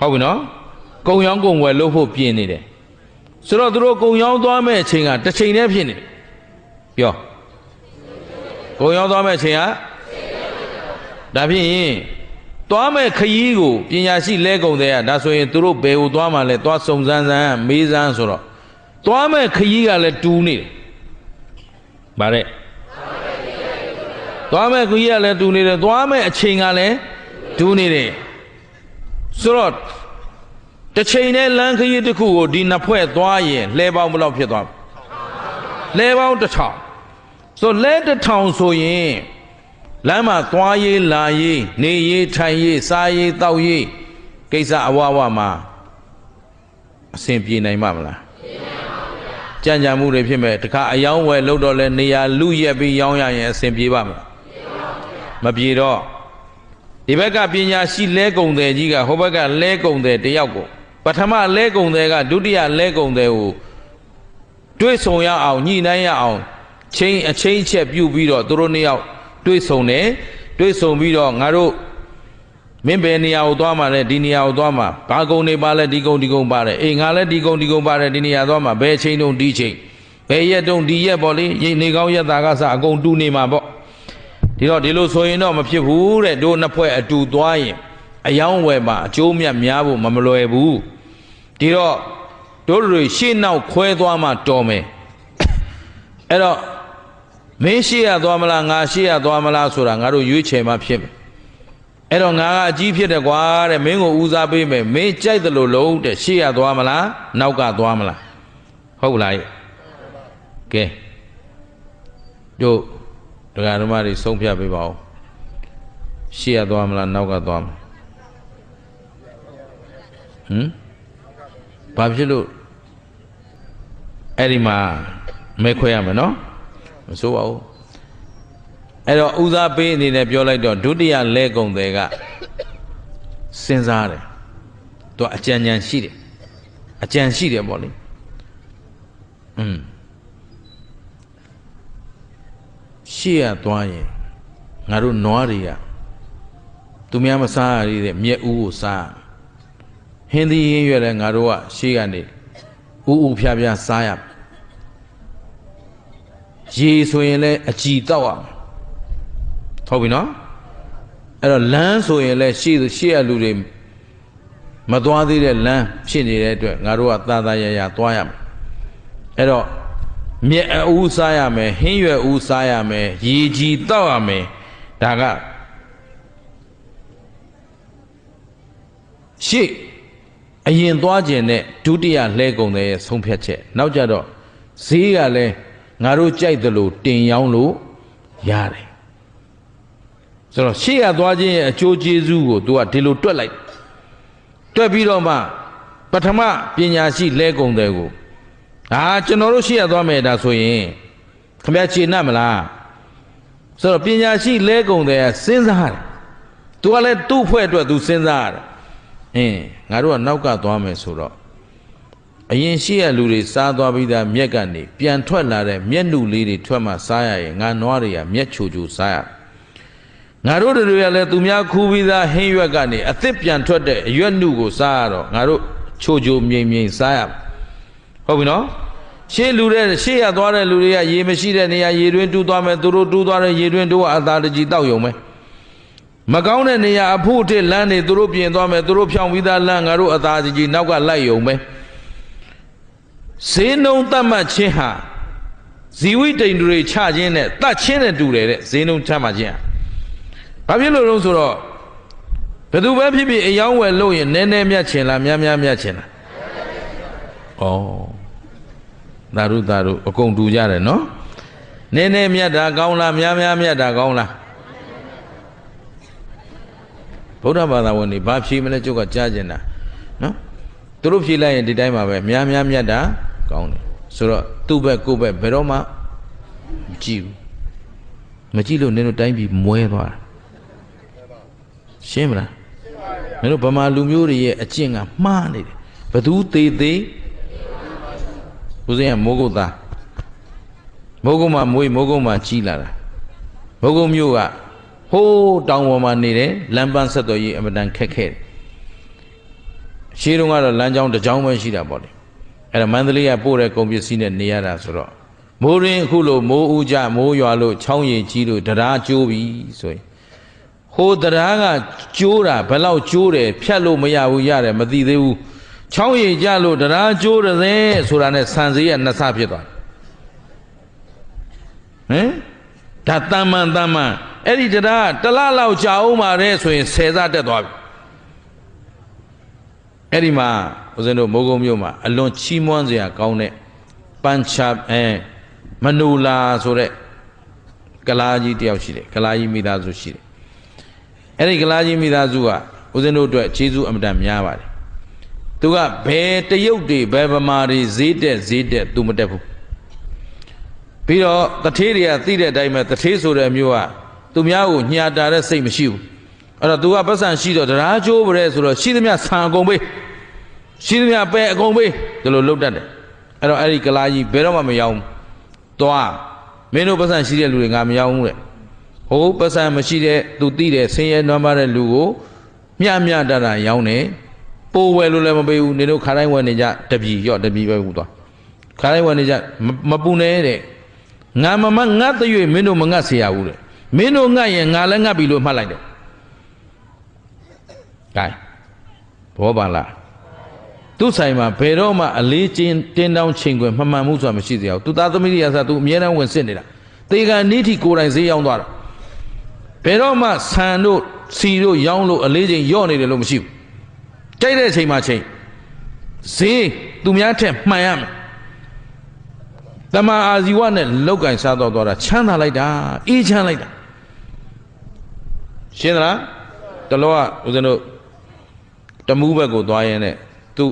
ဟုတ်ပြီနော်ကုံရောင်းကုံဝယ်လို့ဖို့ပြင်နေတယ်ဆိုတော့သူတို့ကုံရောင်းသွားမဲ့အချိန်ကတစ်ချိန်တည်းဖြစ်နေတယ်ပြောကုံရောင်းသွားမဲ့အချိန်ကဒါဖြင့်သွားမဲ့ခရီးကိုပညာရှိလဲကုံတဲ့ကဒါဆိုရင်သူတို့ဘယ်ကိုသွားမှလဲသွားစုံစမ်းမေးစမ်းဆိုတော့သွားမဲ့ခရီးကလည်းတူနေတယ်ဗါတဲ့သွားမဲ့ခရီးကလည်းတူနေတယ်သွားမဲ့အချိန်ကလည်းတူနေတယ်ဆိုတော့တစ်ချိန်နဲ့လမ်းခရီးတစ်ခုကိုဒီနှစ်ဖွဲ့သွားရင်လဲပေါင်းဘယ်လောက်ဖြစ်သွားလဲပေါင်း1000ဆိုလဲ1000ဆိုရင်လမ်းမှာသွားရေးလာရေးနေရေးထိုင်ရေးစားရေးတောက်ရေးကိစ္စအဝဝမှာအဆင်ပြေနိုင်မှာမလားကြံ့ကြံမှုတွေဖြစ်မဲ့တခါအယောင်းဝယ်လို့တော့လဲနေရာလူရက်ပြီးရောင်းရရင်အဆင်ပြေပါမလားမပြေတော့ဒီဘက်ကပညာရှိလဲကုံတယ်ကြီးကဟိုဘက်ကလဲကုံတယ်တယောက်ကိုပထမလဲကုံတယ်ကဒုတိယလဲကုံတယ်ကိုတွေးဆုံရအောင်ညှိနှိုင်းရအောင်အချိန်ချက်ပြုပြီးတော့သူတို့နှစ်ယောက်တွေးဆုံတယ်တွေးဆုံပြီးတော့ငါတို့မင်းဘယ်နေရာကိုသွားမှလဲဒီနေရာကိုသွားမှဘာကုံနေပါလဲဒီကုံပါတယ်အေးငါလည်းဒီကုံပါတယ်ဒီနေရာသွားမှဘယ်အချိန်တုန်းဒီချိန်ဘယ်ရက်တုန်းဒီရက်ပေါ့လေနေကောင်းရက်သားကစအကုန်တူနေမှာပေါ့ဒီတော့ဒီလိုဆိုရင်တော့မဖြစ်ဘူးတဲ့တို့နှစ်ဖွဲ့အတူသွားရင်အယောင်းဝယ်မှာအကျိုးမြတ်များဖို့မလွယ်ဘူးဒီတော့တို့တွေရှေ့နောက်ခွဲသွားမှတော်မယ်အဲ့တော့မင်းရှေ့ရသွားမလားငါရှေ့ရသွားမလားဆိုတာငါတို့ရွေးချယ်မှဖြစ်မယ်အဲ့တော့ငါကအကြီးဖြစ်တယ်ကွာတဲ့မင်းကိုဦးစားပေးမယ်မင်းကြိုက်တယ်လို့လုံးတဲ့ရှေ့ရသွားမလားနောက်ကသွားမလားဟုတ်လားကဲတို့တရားဓမ္မတွေဆုံးဖြတ်ပေးပါဦးရှေ့ရသွားမလားနောက်ကသွားမလားဘာဖြစ်လို့အဲ့ဒီမှာမဲခွဲရမယ်နော်မစိုးပါဘူးအဲ့တော့ဦးစားပေးအနေနဲ့ပြောလိုက်တော့ဒုတိယလဲကုံတယ်ကစဉ်းစားတယ်သူအကြံဉာဏ်ရှိတယ်အကြံရှိတယ်ပေါ့လေရှေ့ရသွားရင်ငါတို့နွားတွေကသူများမစားရတဲ့မြက်ဥကိုစားဟင်းသီးဟင်းရွက်လည်းငါတို့ကရှေ့ကနေဥဖြားစားရရေဆိုရင်လည်းအကြည်တောက်ရဟုတ်ပြီနော်အဲ့တော့လမ်းဆိုရင်လည်းရှေ့ရလူတွေမသွားသေးတဲ့လမ်းဖြစ်နေတဲ့အတွက်ငါတို့ကသာရသွားရမယ်အဲ့တော့မြက်အူးစားရမယ်ဟင်းရွက်ဦးစားရမယ်ရေကြည်တောက်ရမယ်ဒါကရှေ့အရင်သွားခြင်းနဲ့ဒုတိယလှဲကုန်တဲ့ဆုံးဖြတ်ချက်နောက်ကြတော့ဈေးကလည်းငါတို့ကြိုက်တယ်လို့တင်ရောင်းလို့ရတယ်ဆိုတော့ရှေ့ရသွားခြင်းရဲ့အကျိုးကျေးဇူးကိုသူကဒီလိုတွက်လိုက်တွက်ပြီးတော့မှပထမပညာရှိလဲကုန်တယ်ကိုကျွန်တော်တို့ရှေ့ရသွားမယ်ဒါဆိုရင်ခင်ဗျာခြေနှက်မလားဆိုတော့ပညာရှိလဲကုန်တယ်စဉ်းစားတယ်သူကလည်းသူ့ဖွဲ့အတွက်သူစဉ်းစားရတယ်ငါတို့ကနောက်ကသွားမယ်ဆိုတော့အရင်ရှေ့ရလူတွေစားသွားပြီးသားမြက်ကနေပြန်ထွက်လာတဲ့မျက်နှုလေးတွေထွက်မှစားရရင်ငါနွားတွေကမျက်ချိုစားရငါတို့တွေကလည်းသူများခူးပြီးသားဟင်းရွက်ကနေအသစ်ပြန်ထွက်တဲ့အရွက်နှုကိုစားရတော့ငါတို့ချိုမြိန်စားရဟုတ်ပြီနော်ရှေ့ရသွားတဲ့လူတွေကရေမရှိတဲ့နေရာရေတွင်းတူးသွားမယ်သူတို့တူးသွားတဲ့ရေတွင်းတို့ကအသာတကြီးတောက်ယုံမယ်မကောင်းတဲ့နေရာအဖို့အထစ်လမ်းတွေသူတို့ပြင်သွားမယ်သူတို့ဖြောင်းပြီးသားလမ်းငါတို့အသာတကြီးနောက်ကလိုက်ယုံမယ်ဈေးနှုန်းတတ်မှတ်ခြင်းဟာဇီဝိတိန်တွေချခြင်းနဲ့တတ်ခြင်းနဲ့တူတယ်တဲ့ဈေးနှုန်းချမှတ်ခြင်းဟာဘာဖြစ်လို့လဲဆိုတော့ဘယ်သူပဲဖြစ်ဖြစ်အယောင်းဝယ်လို့ရင်နည်းနည်းမြတ်ချင်လားများမြတ်ချင်လားဩ သာရုသာရုအကုန်တူကြတယ်နော်နည်းနည်းမြတ်တာကောင်းလားများများမြတ်တာကောင်းလားဗုဒ္ဓဘာသာဝင်တွေဘာဖြေမလဲကျုပ်ကကြားကျင်တာနော်သူတို့ဖြေလိုက်ရင်ဒီတိုင်းပါပဲများများမြတ်တာကောင်းတယ်ဆိုတော့သူ့ဘက်ကိုယ့်ဘက်ဘယ်တော့မှမကြည့်ဘူးမကြည့်လို့နင်တို့တိုင်းပြည်မွဲသွားတာရှင်းမလားနင်တို့ဗမာလူမျိုးတွေရဲ့အကျင့်ကမှားနေတယ်ဘသူသေးသေးဦးဇင်းကမိုးကုတ်သားမိုးကုတ်မှာမွေးမိုးကုတ်မှာကြီးလာတာမိုးကုတ်မျိုးကဟိုးတောင်ပေါ်မှာနေတယ်လမ်းပန်းဆက်တော်ကြီးအမတန်ခက်ခဲတယ်ရှေးတုန်းကတော့လမ်းကြောင်းတစ်ကြောင်းပဲရှိတာပေါ့လေအဲ့ဒါမန္တလေးကပို့တဲ့ကုန်ပစ္စည်းနဲ့နေရတာဆိုတော့မိုးရင်းအခုလိုမိုးဦးကြမိုးရွာလို့ချောင်းရည်ကြီးလို့တရားကျိုးပြီဆိုရင်ဟိုတရားကကျိုးတာဘယ်လောက်ကျိုးတယ်ဖြတ်လို့မရဘူးရတယ်မသိသေးဘူးချောင်းရည်ကြလို့တရားကျိုးတယ်ဆိုတာနဲ့ဆန်စည်းကနှစ်ဆဖြစ်သွားဟမ်ဒါတမန်အဲ့ဒီတရားတလလောက်ကြာအောင်ပါတဲ့ဆိုရင်10ဆတက်သွားပြီအဲ့ဒီမှာဦးဇင်းတို့မိုးကုံမြို့မှာအလွန်ချီးမွမ်းစရာကောင်းတဲ့ပန်းချမနူလာဆိုတဲ့ကလာကြီးတယောက်ရှိတယ်ကလာကြီးမိသားစုရှိတယ်အဲ့ဒီကလာကြီးမိသားစုကဦးဇင်းတို့အတွက်ကျေးဇူးအမြတ်များပါတယ်သူကဘယ်တရုတ်တွေဘယ်ဗမာတွေဈေးတက်သူမတက်ဘူးပြီးတော့တထေးတွေကသိတဲ့အတိုင်းပဲတထေးဆိုတဲ့အမျိုးကသူများကိုညှာတာတဲ့စိတ်မရှိဘူးအဲ့တော့သူကပတ်စံရှိတော့တရားကျိုးပရဲဆိုတော့ရှိသမျှဆံအကုန်ပေးရှိသမျှပဲအကုန်ပေးဒီလိုလုပ်တတ်တယ်အဲ့တော့အဲ့ဒီကလာကြီးဘယ်တော့မှမရောက်ဘူးသွားမင်းတို့ပတ်စံရှိတဲ့လူတွေငါမရောက်ဘူးတဲ့ဟိုပတ်စံမရှိတဲ့သူသိတဲ့ဆင်းရဲနွမ်းပါတဲ့လူကိုမျှတတာရောင်းတယ်ပိုးဝယ်လို့လည်းမပေးဘူးနေတို့ခါတိုင်းဝယ်နေကြတပြီရော့တပြီပဲဘူးသွားခါတိုင်းဝယ်နေကြမပူနေတဲ့ငါမငတ်တဲ့၍မင်းတို့မငတ်เสียရဘူးတဲ့မင်းတို့ငတ်ရင်ငါလည်းငတ်ပြီလို့မှတ်လိုက်တယ်ကဲဘောပါလားသူ့ဆိုင်မှာဘယ်တော့မှအလေးချင်းတင်းတောင်းချိန်ခွင်မမှန်မှုဆိုတာမရှိစေရဘူးသူသားသမီးတွေအစားသူအမြဲတမ်းဝင်စစ်နေတာတေကန်နိထိကိုယ်တိုင်ဈေးရောက်သွားတာဘယ်တော့မှဆန်တို့စီတို့ရောင်းလို့အလေးချင်းယော့နေတယ်လို့မရှိဘူးကြိုက်တဲ့အချိန်မှာချိန်ဈေးသူများထက်မှန်ရမယ်တမန်အာဇီဝနဲ့လောက်ကင်စားတော့သွားတာချမ်းသာလိုက်တာအေးချမ်းလိုက်တာရှင်းသလားတလောကဦးဇင်းတို့တမူးဘက်ကိုသွားရင်နဲ့သူ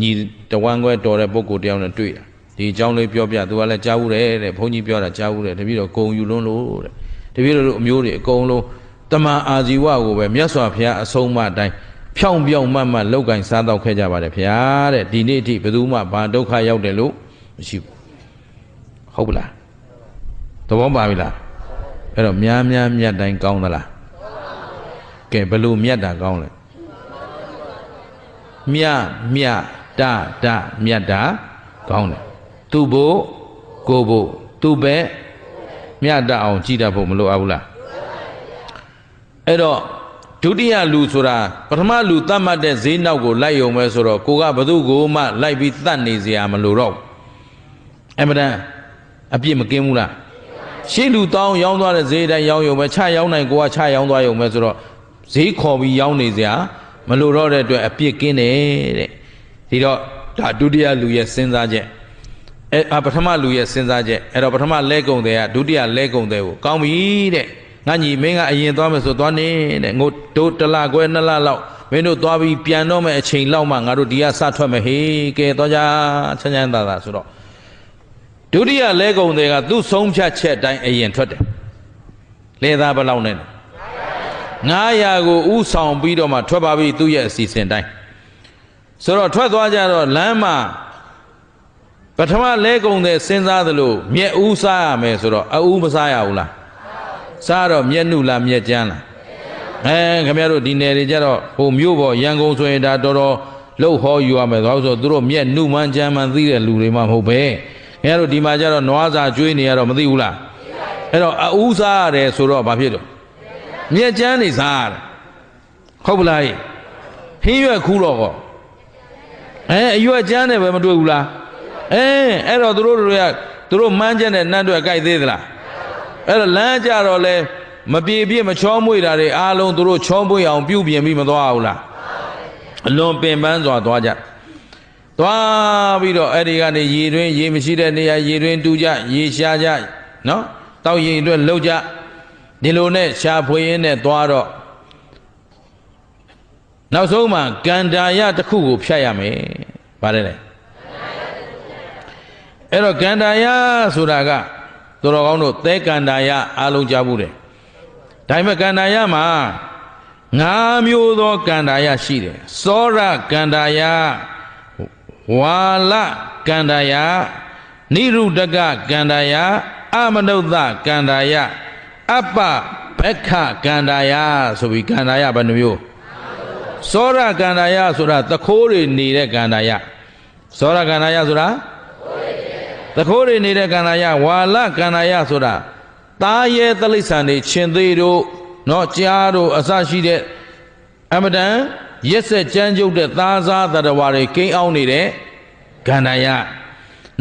ညီတဝမ်းခွဲတော်တဲ့ပုဂ္ဂိုလ်တယောက်နဲ့တွေ့တာဒီအကြောင်းလေးပြောပြသူကလည်းကြားဘူးတယ်တဲ့ဘုန်းကြီးပြောတာကြားဘူးတယ်တပည့်တော်ဂုံယူလွန်းလို့တဲ့တပည့်တော်တို့အမျိုးတွေအကုန်လုံးတမန်အာဇီဝကိုပဲမြတ်စွာဘုရားအဆုံးအမအတိုင်းဖြောင်းပြောင်းမတ်လောက်ကင်စားတော့ခဲ့ကြပါတယ်ဗျာတဲ့ဒီနေ့အထိဘယ်သူမှဘာဒုက္ခရောက်တယ်လို့မရှိဘူးဟုတ်ပလားသဘောပါပြီလားအဲ့တော့များမြတ်တိုင်းကောင်းသလားကဲဘယ်လိုမြတ်တာကောင်းလဲမြတ်မြတ်တာကောင်းတယ်သူ့ဘို့ကိုဘို့သူ့ပဲမြတ်တာအောင်ကြည်တတ်ဖို့မလိုအပ်ဘူးလားအဲ့တော့ဒုတိယလူဆိုတာပထမလူတတ်မှတ်တဲ့ဈေးနောက်ကိုလိုက်ရုံပဲဆိုတော့ကိုကဘသူ့ကိုမှလိုက်ပြီးတတ်နေစရာမလိုတော့အမှန်တန်အပြစ်မကင်းဘူးလားရှေ့လူတောင်းရောင်းသွားတဲ့ဈေးတိုင်းရောင်းရုံပဲချရောင်းနိုင်ကိုကချရောင်းသွားရုံပဲဆိုတော့ဈေးခေါ်ပြီးရောင်းနေစရာမလိုတော့တဲ့အတွက်အပြစ်ကင်းတယ်တဲ့ဒီတော့ဒါဒုတိယလူရဲ့စဉ်းစားချက်ပထမလူရဲ့စဉ်းစားချက်အဲ့တော့ပထမလဲကုံတဲ့ကဒုတိယလဲကုံတဲ့ကိုကောင်းပြီတဲ့ငါညီမင်းကအရင်သွားမယ်ဆိုသွားနေတဲ့ငိုတို့တစ်လခွဲ2လလောက်မင်းတို့သွားပြီးပြန်တော့မယ်အချိန်လောက်မှငါတို့ဒီကစထွက်မယ်ဟေးကဲသွားကြချမ်းသာဆိုတော့ဒုတိယလဲကုံတဲ့ကသူ့ဆုံးဖြတ်ချက်တိုင်းအရင်ထွက်တယ်လဲသားဘယ်လောက်နဲ့900ကိုဥဆောင်ပြီးတော့မှထွက်ပါပြီသူ့ရဲ့အစီအစဉ်တိုင်းဆိုတော့ထွက်သွားကြတော့လမ်းမှာပထမလဲကုံတဲ့စဉ်းစားသလိုမြက်ဥစားရမယ်ဆိုတော့အဥမစားရဘူးလားစားတော့မြက်နုလားမြက်ကျန်းလားခင်ဗျားတို့ဒီနယ်တွေကြတော့ဟိုမြို့ပေါ်ရန်ကုန်ဆိုရင်ဒါတော်တော်လှုပ်ဟောယူရမယ်ဆိုတော့သူတို့မြက်နုမှန်းကျန်းမှန်းသိတဲ့လူတွေမှမဟုတ်ပဲခင်ဗျားတို့ဒီမှာကြတော့နွားစာကျွေးနေရတော့မသိဘူးလားအဲ့တော့အဥစားရတယ်ဆိုတော့ဘာဖြစ်တော့မြက်ကျန်းနေစားရတယ်ဟုတ်ပလားဟင်းရွက်ခူးတော့ကောအရွက်ကျန်းတယ်ပဲမတွေ့ဘူးလားအဲ့တော့သူတို့မှန်းချက်နဲ့နတ်တွေကြိုက်သေးသလားအဲ့တော့လမ်းကြတော့လဲမပြေပြည့်မချောမွေ့တာတွေအားလုံးသူတို့ချောမွေ့အောင်ပြုပြင်ပြီးမသွားဘူးလားအလွန်ပင်ပန်းစွာသွားကြ သွားပြီးတော့အဲ့ဒီကနေရေတွင်းရေမရှိတဲ့နေရာရေတွင်းတူးကြရေရှားကြနော်တောက်ရေအတွက်လှုပ်ကြဒီလိုနဲ့ရှာဖွေရင်းနဲ့သွားတော့နောက်ဆုံးမှာကန္တာယတစ်ခုကိုဖြတ်ရမယ်ဗါတယ်လေအဲ့တော့ကန္တာယဆိုတာကသူတော်ကောင်းတို့သဲကန္တာယအားလုံးကြားဘူးတယ်ဒါပေမဲ့ကန္တာယမှာ5မျိုးသောကန္တာယရှိတယ်စောရကန္တာယဝါလကန္တာယနိရုဒ္ဒကကန္တာယအမနုဿကန္တာယအပ္ပဘက္ခကန္တာယဆိုပြီးကန္တာယဘယ်နှမျိုးစောရကန္တာယဆိုတာသခိုးတွေနေတဲ့ကန္တာယစောရကန္တာယဆိုတာသခိုးတွေနေတဲ့ကန္တာယဝါလကန္တာယဆိုတာသားရဲတိရစ္ဆာန်တွေရှင်သေးတို့နော်ကြားတို့အစရှိတဲ့အမတန်ရက်ဆက်ကြမ်းကြုတ်တဲ့သားစားတရဝါတွေကိန်းအောင်နေတဲ့ကန္တာယ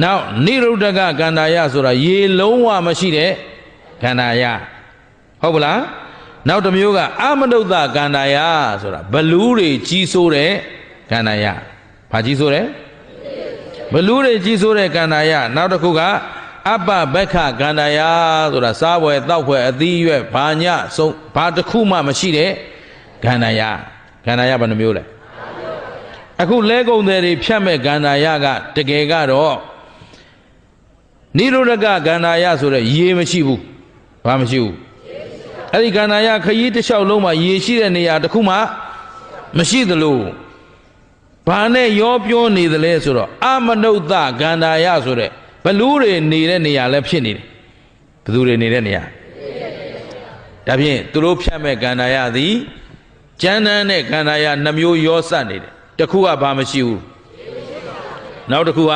နောက်နိရုဒ္ဒကကန္တာယဆိုတာရေလုံးဝမရှိတဲ့ကန္တာယဟုတ်ပလားနောက်တစ်မျိုးကအမနုဿကန္တာယဆိုတာဘလူးတွေကြီးစိုးတဲ့ကန္တာယဘာကြီးစိုးတယ်ဘလူးတွေကြီးစိုးတဲ့ကန္တာယနောက်တစ်ခုကအပ္ပဘက္ခကန္တာယဆိုတာစားပွဲတောက်ပွဲအသီးရွက်ဘာညဆုံးဘာတစ်ခုမှမရှိတဲ့ကန္တာယကန္တာယဘယ်နှမျိုးလဲအခုလဲကုန်တယ်တွေဖြတ်မဲ့ကန္တာယကတကယ်ကတော့နိရောဓကကန္တာယဆိုတဲ့ရေမရှိဘူးဘာမရှိဘူးအဲ့ဒီကန္တာယခရီးတစ်လျှောက်လုံးမှာရေရှိတဲ့နေရာတစ်ခုမှမရှိသလိုဘာနဲ့ရောပြောနေသလဲဆိုတော့အမနုဿကန္တာယဆိုတဲ့ဘလူးတွေနေတဲ့နေရာလည်းဖြစ်နေတယ်ဘသူတွေနေတဲ့နေရာဒါဖြင့်သူတို့ဖြတ်မဲ့ကန္တာယသည်ကျမ်းမ်းတဲ့ကန္တာယနှမျိုးရောစပ်နေတယ်တစ်ခုကဘာမရှိဘူးနောက်တစ်ခုက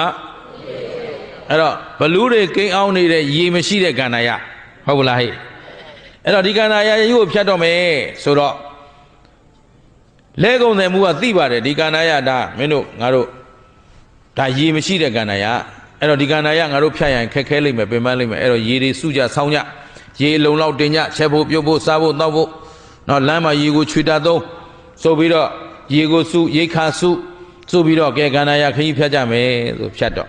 အဲ့တော့ဘလူးတွေကိန်းအောင်နေတဲ့ရေမရှိတဲ့ကန္တာယဟုတ်ပလားဟဲ့အဲ့တော့ဒီကန္တာယကြီးကိုဖြတ်တော့မယ်ဆိုတော့လဲကုန်တယ်မူကသိပါတယ်ဒီကန္တာယဒါမင်းတို့ငါတို့ဒါရေမရှိတဲ့ကန္တာယအဲ့တော့ဒီကန္တာယငါတို့ဖြတ်ရင်ခက်ခဲလိမ့်မယ်ပင်ပန်းလိမ့်မယ်အဲ့တော့ရေတွေစုကြဆောင်းကြရေလုံလောက်တင်ကြချက်ဖို့ပြုတ်ဖို့စားဖို့တောက်ဖို့နော်လမ်းမှာရေကိုချွေတာသုံးဆိုပြီးတော့ရေကိုစုရိတ်ခါစုပြီးတော့ကဲကန္တာယခရီးဖြတ်ကြမယ်ဆိုဖြတ်တော့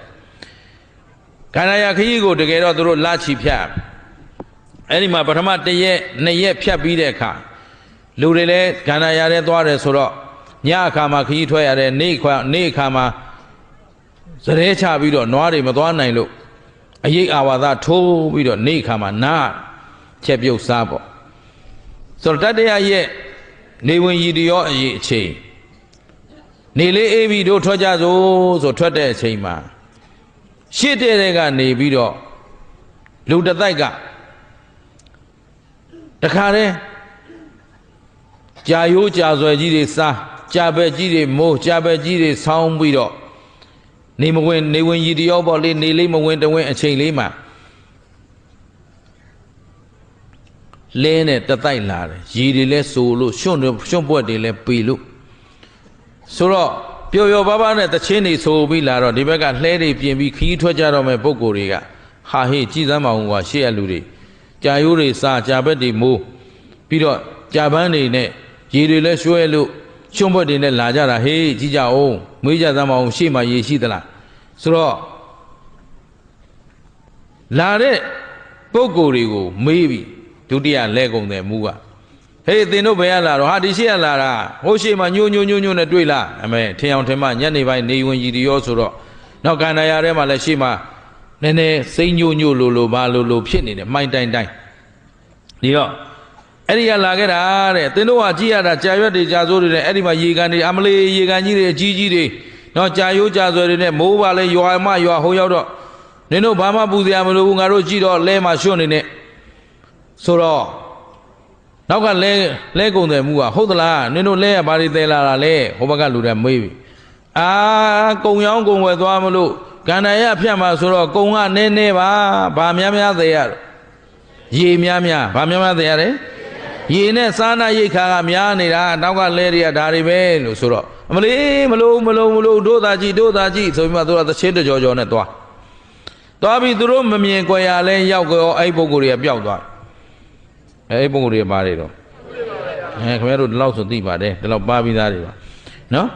ကန္တာယခရီးကိုတကယ်တော့သူတို့လာချီဖြတ်အဲ့ဒီမှာပထမ1ရက်2ရက်ဖြတ်ပြီးတဲ့အခါလူတွေလည်းကန္တာယထဲသွားတယ်ဆိုတော့ညအခါမှာခရီးထွက်ရတယ်နေ့အခါမှာစရဲချပြီးတော့နွားတွေမသွားနိုင်လို့အရေးအာဝါဒထိုးပြီးတော့နေ့အခါမှာနားချက်ပြုတ်စားပေါ့ဆိုတော့တတရရဲ့နေဝင်ရည်တရောအရေးအချိန်နေလေးအေးပြီးတို့ထွက်ကြစို့ဆိုထွက်တဲ့အချိန်မှာရှေ့တဲ့ကနေပြီးတော့လူတတိုက်ကတခါတည်းကြာရိုးကြာဆွဲကြီးတွေစားကြာပဲ့ကြီးတွေမိုးကြာပဲ့ကြီးတွေဆောင်းပြီးတော့နေဝင်ရည်တရောပေါ့လေနေလေးမဝင်တဝင်းအချိန်လေးမှာလဲနဲ့တတိုက်လာတယ်ရည်တွေလဲဆိုလို့ရွှွန့်ပွက်တွေလဲပေလို့ဆိုတော့ပျော်ပျော်ပါးပါးနဲ့တချင်းတွေဆိုပြီးလာတော့ဒီဘက်ကလှဲတွေပြင်ပြီးခီးထွက်ကြတော့မဲ့ပုံကိုယ်တွေကဟာဟေးကြည်စမ်းမအောင်ကွာရှေ့ရလူတွေကြာရိုးတွေစားကြာဘက်တွေမိုးပြီးတော့ကြာပန်းတွေနဲ့ရေတွေလဲရွှဲလို့ရွှွန့်ပွက်တွေနဲ့လာကြတာဟေးကြည်ကြအောင်မွေးကြစမ်းမအောင်ရှေ့မှာရေရှိသလားဆိုတော့လာတဲ့ပုံကိုယ်တွေကိုမေးပြီးဒုတိယလဲကုန်တယ်မူကဟေးသင်တို့ဘယ်ရလာတော့ဟာဒီရှိရလာတာဟိုရှိမှညိုနဲ့တွေ့လားအမေထင်အောင်ထင်မှညနေပိုင်းနေဝင်ကြီးတရောဆိုတော့နောက်ကန္တာယထဲမှာလည်းရှိမှနည်းနည်းစိမ့်ညိုလိုဘာလိုဖြစ်နေတယ်မှိုင်းတိုင်းဒီတော့အဲ့ဒီကလာခဲ့တာတဲ့သင်တို့ကကြည့်ရတာကြာရွက်တွေကြာစိုးတွေနဲ့အဲ့ဒီမှာရေကန်တွေအမလေးရေကန်ကြီးတွေအကြီးကြီးတွေနော်ကြာရိုးကြာဆွဲတွေနဲ့မိုးပါလဲရွာဟိုရောက်တော့နင်တို့ဘာမှပူစရာမလိုဘူးငါတို့ကြည့်တော့လဲမှာရွှွန့်နေနဲ့ဆိုတော့နောက်ကလဲကုန်တယ်မူကဟုတ်သလားနင်တို့လဲရဘာတွေတဲလာတာလဲဟိုဘက်ကလူတွေမေးပြီအာကုံရောင်းကုံဝယ်သွားမလို့ကန္တာယဖြတ်မှာဆိုတော့ကုံကနည်းပါဘာများသေးရရေများဘာများသေးရတယ်ရေနဲ့စားနာရိတ်ခါကများနေတာနောက်ကလဲတွေကဒါတွေပဲလို့ဆိုတော့အမလေးမလို့တို့သာကြည့်ဆိုပြီးမှသူကသချင်းတကြောနဲ့သွားပြီးသူတို့မမြင်ကြွယ်ရလဲရောက်ကြောအဲ့ပုံကိုယ်တွေကပျောက်သွားအဲ့ပုံကိုယ်တွေပါတယ်တော့ခင်ဗျားတို့ဒီလောက်ဆိုသိပါတယ်ဒီလောက်ပါပြီးသားတွေပါနော်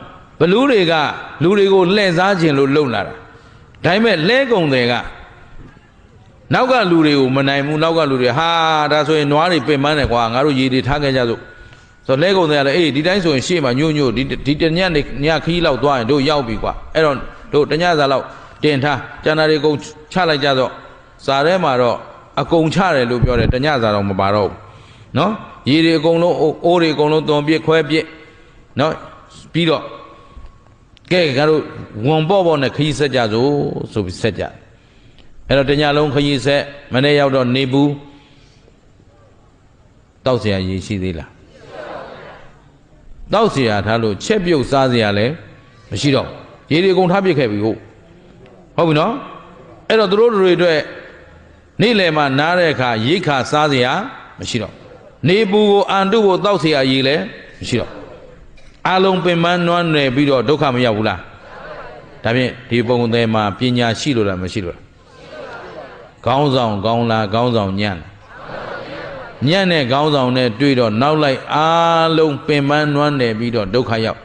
ဘလူးတွေကလူတွေကိုလှည့်စားခြင်းလို့လုံလာတာဒါပေမဲ့လဲကုန်တွေကနောက်ကလူတွေကိုမနိုင်ဘူးနောက်ကလူတွေဟာဒါဆိုရင်နွားတွေပင်ပန်းတယ်ကွာငါတို့ရေတွေထားခဲ့ကြစို့ဆိုလဲကုန်တွေကလည်းအေးဒီတိုင်းဆိုရင်ရှေ့မှာညို့ညို့ဒီတညနေညခီးလောက်သွားရင်တို့ရောက်ပြီကွာအဲ့တော့တို့တညစာလောက်တင်ထားကျန်တာတွေအကုန်ချလိုက်ကြတော့စားထဲမှာတော့အကုန်ချတယ်လို့ပြောတယ်တညစာတော့မပါတော့ဘူးနော်ရေတွေအကုန်လုံးအိုးတွေအကုန်လုံးသွန်ပြစ်ခွဲပြစ်နော်ပြီးတော့ကဲငါတို့ဝန်ပေါ့နဲ့ခရီးဆက်ကြစို့ဆိုပြီးဆက်ကြအဲ့တော့တညလုံးခရီးဆက်မနေ့ရောက်တော့နေဘူးတောက်เสียရေရှိသေးလားတောက်เสียထားလို့ချက်ပြုတ်စားเสียလည်းမရှိတော့ရေတွေအကုန်ထားပစ်ခဲ့ပြီဟုတ်ပြီနော်အဲ့တော့တို့တွေအတွက်နေ့လယ်မှာနားတဲ့အခါရိတ်ခါစားเสียမရှိတော့နေပူကိုအန်တုကိုတောက်เสียရေလည်းမရှိတော့အလုံးပင်ပန်းနွမ်းနယ်ပြီးတော့ဒုက္ခမရောက်ဘူးလားဒါဖြင့်ဒီပုံသေးမှာပညာရှိလို့လားမရှိလို့လားခေါင်းဆောင်ကောင်းလားခေါင်းဆောင်ညံ့ညံ့တဲ့ခေါင်းဆောင်နဲ့တွေ့တော့နောက်လိုက်အားလုံးပင်ပန်းနွမ်းနယ်ပြီးတော့ဒုက္ခရောက်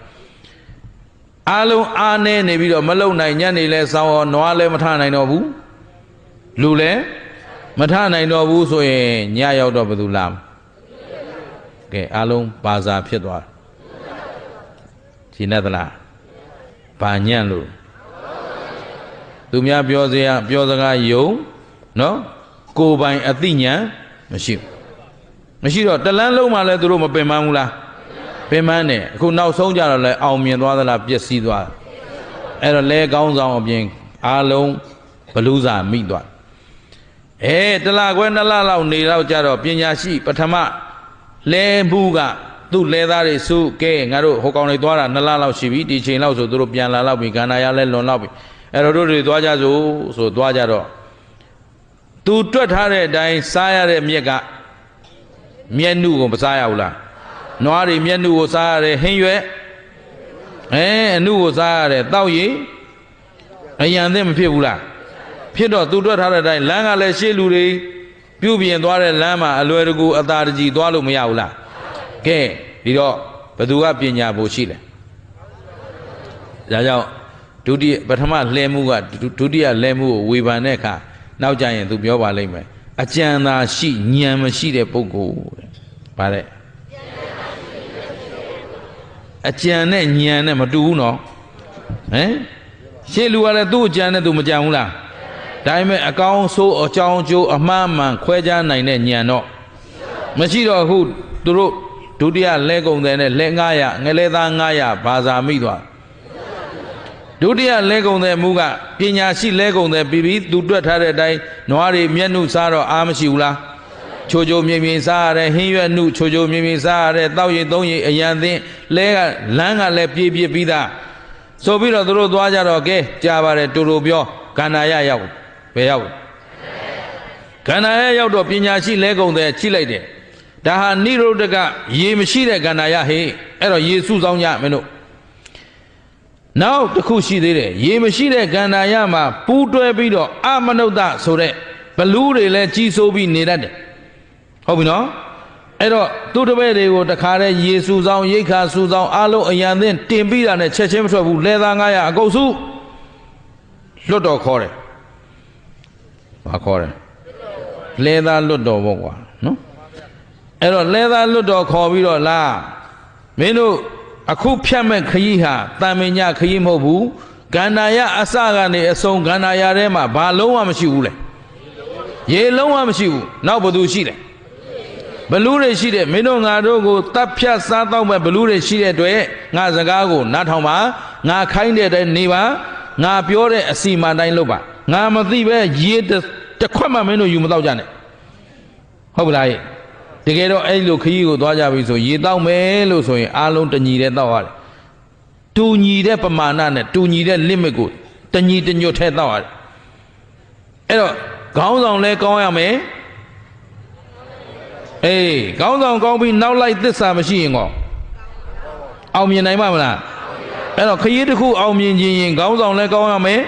အားလုံးအားနေနေပြီးတော့မလုံနိုင်ညံ့နေလဲစောင်းရောနွားလည်းမထနိုင်တော့ဘူးလူလည်းမထနိုင်တော့ဘူးဆိုရင်ညရောက်တော့ဘယ်သူလာကဲအားလုံးဘာသာဖြစ်သွားရှင်းသလားဘာညံ့လို့သူများပြောစကားယုံနော်ကိုယ်ပိုင်အသိဉာဏ်မရှိတော့တလန်းလုံးမှလည်းသူတို့မပင်ပန်းဘူးလားပင်ပန်းတယ်အခုနောက်ဆုံးကြတော့လဲအောင်မြင်သွားသလားပျက်စီးသွားအဲ့တော့လဲကောင်းဆောင်အပြင်အားလုံးဘလူးစာမိသွားတလခွဲ2လလောက်နေတော့ကြတော့ပညာရှိပထမလဲဘူးကသူ့လဲသားတွေစုကဲငါတို့ဟိုကောင်တွေသွားတာ2လလောက်ရှိပြီဒီချိန်လောက်ဆိုသူတို့ပြန်လာတော့ပြီခန္ဓာရလဲလွန်တော့ပြီအဲ့တော့တို့တွေသွားကြစို့ဆိုသွားကြတော့သူတွက်ထားတဲ့အတိုင်းစားရတဲ့မြက်ကမျက်နှုကိုမစားရဘူးလားနွားတွေမျက်နှုကိုစားရတယ်ဟင်းရွက်အနှုကိုစားရတယ်တောက်ရည်အယံသင့်မဖြစ်ဘူးလားဖြစ်တော့သူတွက်ထားတဲ့အတိုင်းလမ်းကလည်းရှေ့လူတွေပြုပြင်သွားတဲ့လမ်းမှာအလွယ်တကူအသာတကြီးသွားလို့မရဘူးလားကဲဒီတော့ဘသူကပညာဖို့ရှိလဲဒါကြောင့်ပထမလှဲမှုကဒုတိယလှဲမှုကိုဝေဖန်တဲ့အခါနောက်ကြရင်သူပြောပါလိမ့်မယ်အကြံသာရှိဉာဏ်မရှိတဲ့ပုဂ္ဂိုလ်ဗါတဲ့အကြံနဲ့ဉာဏ်နဲ့မတူဘူးနော်ရှေ့လူကလည်းသူ့အကြံနဲ့သူမကြံဘူးလားဒါပေမဲ့အကောင်းဆိုးအကြောင်းကျိုးအမှားမှန်ခွဲခြားနိုင်တဲ့ဉာဏ်တော့မရှိတော့အခုသူတို့ဒုတိယလဲကုန်တဲ့နဲ့လဲ900ငလဲသား900ဘာသာမိသွားဒုတိယလဲကုန်တဲ့မူကပညာရှိလဲကုန်တဲ့ပြီးသူတွက်ထားတဲ့အတိုင်းနွားတွေမျက်နှုစားတော့အားမရှိဘူးလားချိုချိုမြင်မြင်စားရတဲ့ဟင်းရွက်နှုချိုချိုမြင်မြင်စားရတဲ့တောက်ရည်သုံးရည်အရန်သင်းလဲကလမ်းကလည်းပြေးပြေးပြီးသားဆိုပြီးတော့သူတို့သွားကြတော့ကဲကြားပါတယ်တူတူပြောခန္ဓာရရောက်ဘယ်ရောက်ခန္ဓာရရောက်တော့ပညာရှိလဲကုန်တဲ့ချိလိုက်တယ်ဒါဟာနိရောဓကရေမရှိတဲ့ခန္ဓာရဟေ့အဲ့တော့ရေစုဆောင်ကြမင်းတို့နောက်တစ်ခုရှိသေးတယ်ရေမရှိတဲ့ခန္ဓာရမှာပူးတွဲပြီးတော့အမနုဿဆိုတဲ့ဘလူးတွေလည်းကြီးစိုးပြီးနေတတ်တယ်ဟုတ်ပြီနော်အဲ့တော့သူတပည့်တွေကိုတခါတည်းရေစုဆောင်ရိတ်ခါစုဆောင်အလုံးအရန်သင်းတင်ပြီးတာနဲ့ချက်ချင်းမထွက်ဘူးလဲသား900အကုန်စုလွတ်တော်ခေါ်တယ်ဘာခေါ်တယ်လဲသားလွတ်တော်ပေါ့ကွာနော်အဲ့တော့လဲသားလွတ်တော်ခေါ်ပြီးတော့လာမင်းတို့အခုဖြတ်မဲ့ခရီးဟာတာမင်ညခရီးမဟုတ်ဘူးကန္နာယအစကနေအဆုံးကန္နာယထဲမှာဘာလုံးဝမရှိဘူးလေရေလုံးဝမရှိဘူးနောက်ဘသူရှိတယ်ဘလူးတွေရှိတယ်မင်းတို့ငါတို့ကိုတပ်ဖြတ်စားတော့မဲ့ဘလူးတွေရှိတဲ့အတွက်ငါစကားကိုနားထောင်ပါငါခိုင်းတဲ့အတိုင်းနေပါငါပြောတဲ့အစီအမံတိုင်းလုပ်ပါငါမသိပဲရေတစ်ခွက်မှမင်းတို့ယူမတော့ကြနဲ့ဟုတ်ပလားတကယ်တော့အဲ့လိုခရီးကိုသွားကြပြီဆိုရေတောက်မယ်လို့ဆိုရင်အားလုံးတညီတဲ့တောက်ရတယ်တူညီတဲ့ပမာဏနဲ့တူညီတဲ့ limit ကိုတညီတညွတ်ထဲတောက်ရတယ်အဲ့တော့ခေါင်းဆောင်လဲကောင်းရမယ်ခေါင်းဆောင်ကောင်းပြီးနောက်လိုက်သစ္စာမရှိရင်ကောအောင်မြင်နိုင်မှာမလားအဲ့တော့ခရီးတစ်ခုအောင်မြင်ခြင်းရင်ခေါင်းဆောင်လဲကောင်းရမယ်